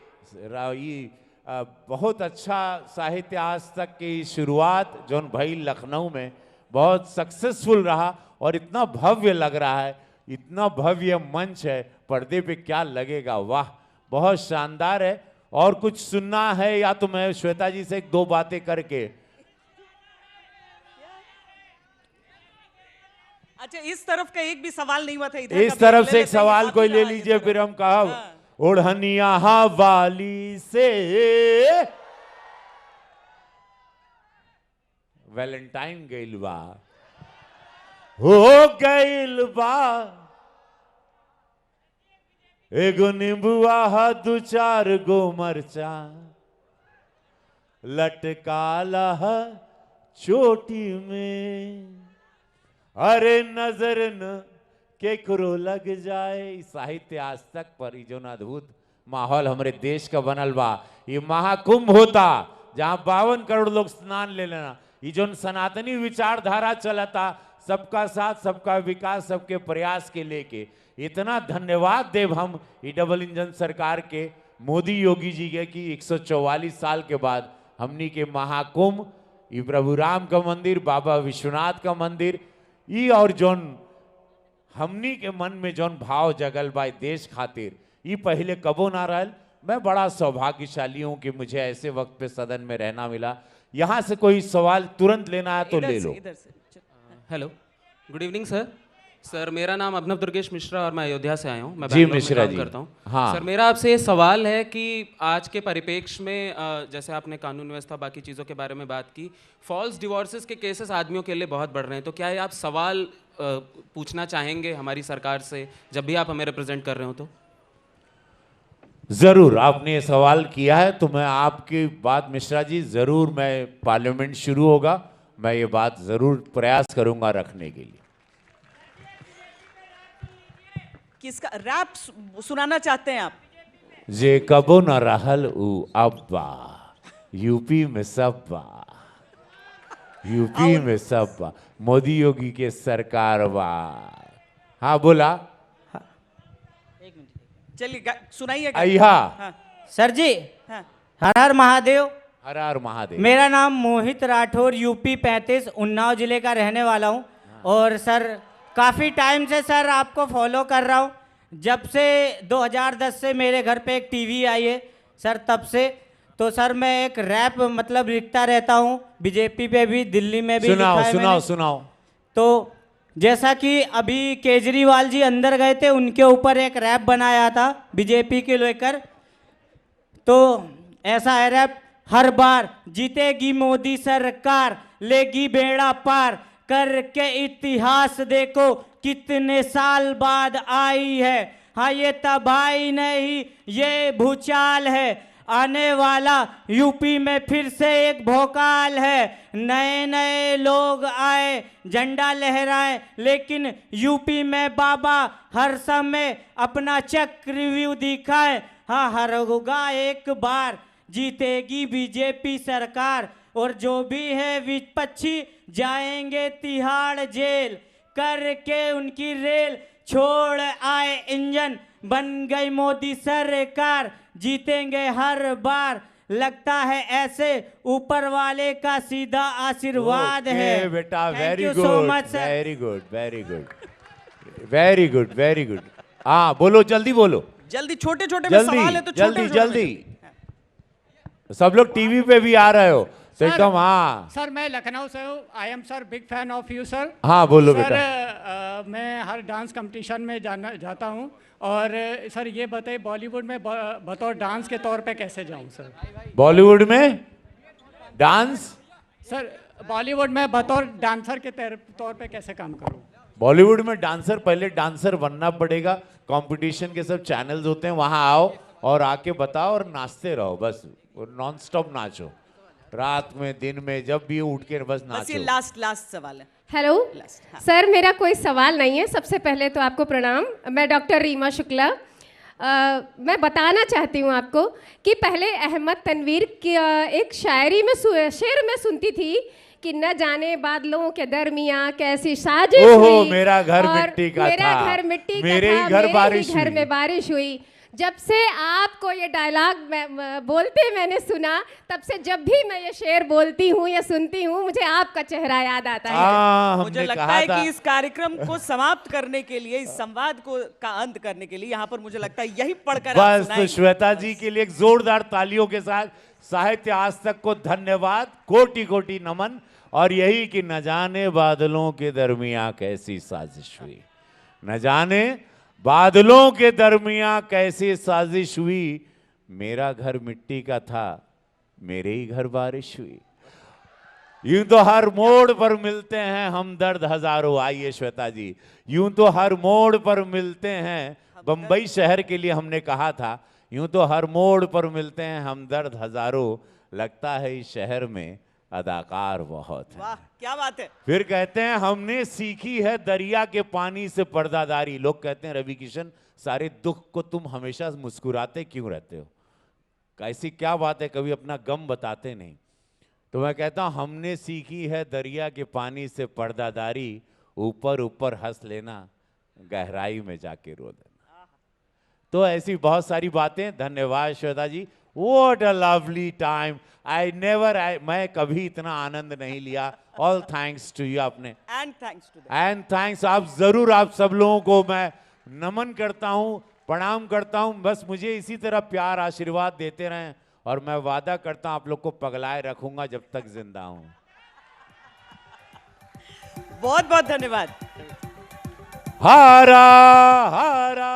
बहुत अच्छा साहित्य आज तक की शुरुआत जौन भाई लखनऊ में बहुत सक्सेसफुल रहा, और इतना भव्य लग रहा है, इतना भव्य मंच है, पर्दे पे क्या लगेगा, वाह बहुत शानदार है। और कुछ सुनना है या तो मैं श्वेता जी से 2 बातें करके। अच्छा, इस तरफ का एक भी सवाल नहीं हुआ था इधर। इस तरफ से एक सवाल कोई ले लीजिए, फिर हम कहा ओढ़निया वाली से। वैलेंटाइन गइल बा, हो गइल बा, एगो नींबुआ 2-4 गो मरचा, लटकाला चोटी में, अरे नजर न केकरो लग जाए। साहित्य आज तक पर जो अद्भुत माहौल हमारे देश का बनल बा। ये महाकुंभ होता जहां 52 करोड़ लोग स्नान ले लेना। ये जो सनातनी विचारधारा चलता, सबका साथ सबका विकास सबके प्रयास के लेके, इतना धन्यवाद देव हम ये डबल इंजन सरकार के, मोदी योगी जी के, कि 144 साल के बाद हमनी के महाकुंभ, ये प्रभु राम का मंदिर, बाबा विश्वनाथ का मंदिर, ये और जौन हमनी के मन में जौन भाव जगल बा देश खातिर, ये पहले कबो ना रहल। मैं बड़ा सौभाग्यशाली हूं कि मुझे ऐसे वक्त पे सदन में रहना मिला। यहां से कोई सवाल तुरंत लेना है तो ले लो। Hello, good evening sir. Sir मेरा नाम अभिनव दुर्गेश मिश्रा और मैं अयोध्या से आया हूँ। मैं जी बैंगलोर में मिश्रा काम जी। करता हूँ। हाँ। सर मेरा आपसे ये सवाल है कि आज के परिप्रेक्ष्य में जैसे आपने कानून व्यवस्था बाकी चीज़ों के बारे में बात की, फॉल्स डिवोर्सेस के केसेस आदमियों के लिए बहुत बढ़ रहे हैं, तो क्या ये आप सवाल पूछना चाहेंगे हमारी सरकार से जब भी आप हमें रिप्रेजेंट कर रहे हो तो? जरूर आपने ये सवाल किया है तो मैं आपकी बात मिश्रा जी जरूर, मैं पार्लियामेंट शुरू होगा मैं ये बात जरूर प्रयास करूंगा रखने के लिए। किसका रैप सुनाना चाहते हैं आप? जे कबो न रहल उ अब्बा, यूपी में सब्बा, यूपी में सब्बा, मोदी योगी के सरकार बा। हाँ बोला, चलिए सुनाइए। अय्या हाँ। सर जी, हाँ। हर हर महादेव। हर हर महादेव। मेरा नाम मोहित राठौर, यूपी 35 उन्नाव जिले का रहने वाला हूँ। और सर काफ़ी टाइम से सर आपको फॉलो कर रहा हूँ, जब से 2010 से मेरे घर पे एक टीवी आई है सर, तब से। तो सर मैं एक रैप मतलब लिखता रहता हूँ, बीजेपी पे भी, दिल्ली में भी सुनाओ लिखा है सुनाओ मैंने। सुनाओ। तो जैसा कि अभी केजरीवाल जी अंदर गए थे, उनके ऊपर एक रैप बनाया था बीजेपी के लेकर। तो ऐसा है रैप, हर बार जीतेगी मोदी सरकार, लेगी बेड़ा पार, करके इतिहास देखो कितने साल बाद आई है। हाँ ये तबाही नहीं, ये भूचाल है, आने वाला यूपी में फिर से एक भोकाल है। नए नए लोग आए, झंडा लहराए, लेकिन यूपी में बाबा हर समय अपना चक्रव्यूह दिखाए। हाँ हर होगा एक बार, जीतेगी बीजेपी सरकार, और जो भी है विपक्षी जाएंगे तिहाड़ जेल, करके उनकी रेल छोड़ आए इंजन, बन गई मोदी सरकार, जीतेंगे हर बार, लगता है ऐसे ऊपर वाले का सीधा आशीर्वाद है। बेटा very Thank you good, so much, sir. Very good, very good, very good, very good. हाँ बोलो, जल्दी बोलो, जल्दी, छोटे छोटे में जल्दी सवाल है तो जल्दी छोटे जल्दी। सब लोग टीवी पे भी आ रहे हो तो एकदम। हाँ सर मैं लखनऊ से हूँ। I am sir big fan of you sir. हाँ बोलो सर बेटा। मैं हर डांस कंपटीशन में जाता हूँ। और सर ये बताइए, बॉलीवुड में बतौर डांस के तौर पे कैसे जाऊँ सर? बॉलीवुड में डांस, सर बॉलीवुड में बतौर डांसर के तौर पे कैसे काम करूँ? बॉलीवुड में डांसर, पहले डांसर बनना पड़ेगा। कंपटीशन के सब चैनल्स होते हैं, वहां आओ और आके बताओ और नाचते रहो बस, नॉन स्टॉप नाचो, रात में दिन में जब भी उठ के बस बस ये नाचो। लास्ट सवाल है। हेलो हाँ। सर, मेरा कोई सवाल नहीं है। सबसे पहले तो आपको प्रणाम। मैं डॉक्टर रीमा शुक्ला। मैं बताना चाहती हूँ आपको कि पहले अहमद तनवीर की एक शायरी में शेर में सुनती थी कि न जाने बादलों के दरमियाँ कैसी साजिश ओहो, हुई, मेरा घर और मिट्टी का मेरा था, घर मिट्टी मेरे का ही था, घर मेरे बारिश ही घर हुई। में बारिश हुई। जब से आपको ये डायलॉग बोलते मैंने सुना, तब से जब भी मैं ये शेर बोलती हूँ या सुनती हूँ, मुझे आपका चेहरा याद आता है। मुझे लगता है कि इस कार्यक्रम को समाप्त करने के लिए, इस संवाद को का अंत करने के लिए यहाँ पर मुझे लगता है यही पढ़कर आप बस तो सुनाएंगे। श्वेता जी के लिए एक जोरदार तालियों के साथ साहित्य आज तक को धन्यवाद, कोटि कोटि नमन। और यही कि न जाने बादलों के दरमियां कैसी साजिश हुई, न जाने बादलों के दरमियां कैसी साजिश हुई, मेरा घर मिट्टी का था, मेरे ही घर बारिश हुई। यूं तो हर मोड़ पर मिलते हैं हमदर्द हजारों। आइए श्वेता जी, यूं तो हर मोड़ पर मिलते हैं, बंबई शहर के लिए हमने कहा था, यूं तो हर मोड़ पर मिलते हैं हमदर्द हजारों, लगता है इस शहर में अदाकार बहुत है। वाह क्या बात है। फिर कहते हैं हमने सीखी है दरिया के पानी से पर्दादारी। लोग कहते हैं रवि किशन, सारे दुख को तुम हमेशा मुस्कुराते क्यों रहते हो, कैसी क्या बात है, कभी अपना गम बताते नहीं। तो मैं कहता हूं हमने सीखी है दरिया के पानी से पर्दादारी, ऊपर ऊपर हंस लेना, गहराई में जाके रो देना। तो ऐसी बहुत सारी बातें। धन्यवाद श्वेता जी, व्हाट अ लवली टाइम। मैं कभी इतना आनंद नहीं लिया। ऑल थैंक्स टू यू आपने, एंड थैंक्स आप जरूर, आप सब लोगों को मैं नमन करता हूं, प्रणाम करता हूं। बस मुझे इसी तरह प्यार आशीर्वाद देते रहें, और मैं वादा करता हूं आप लोग को पगलाए रखूंगा जब तक जिंदा हूं। बहुत बहुत धन्यवाद। हारा हारा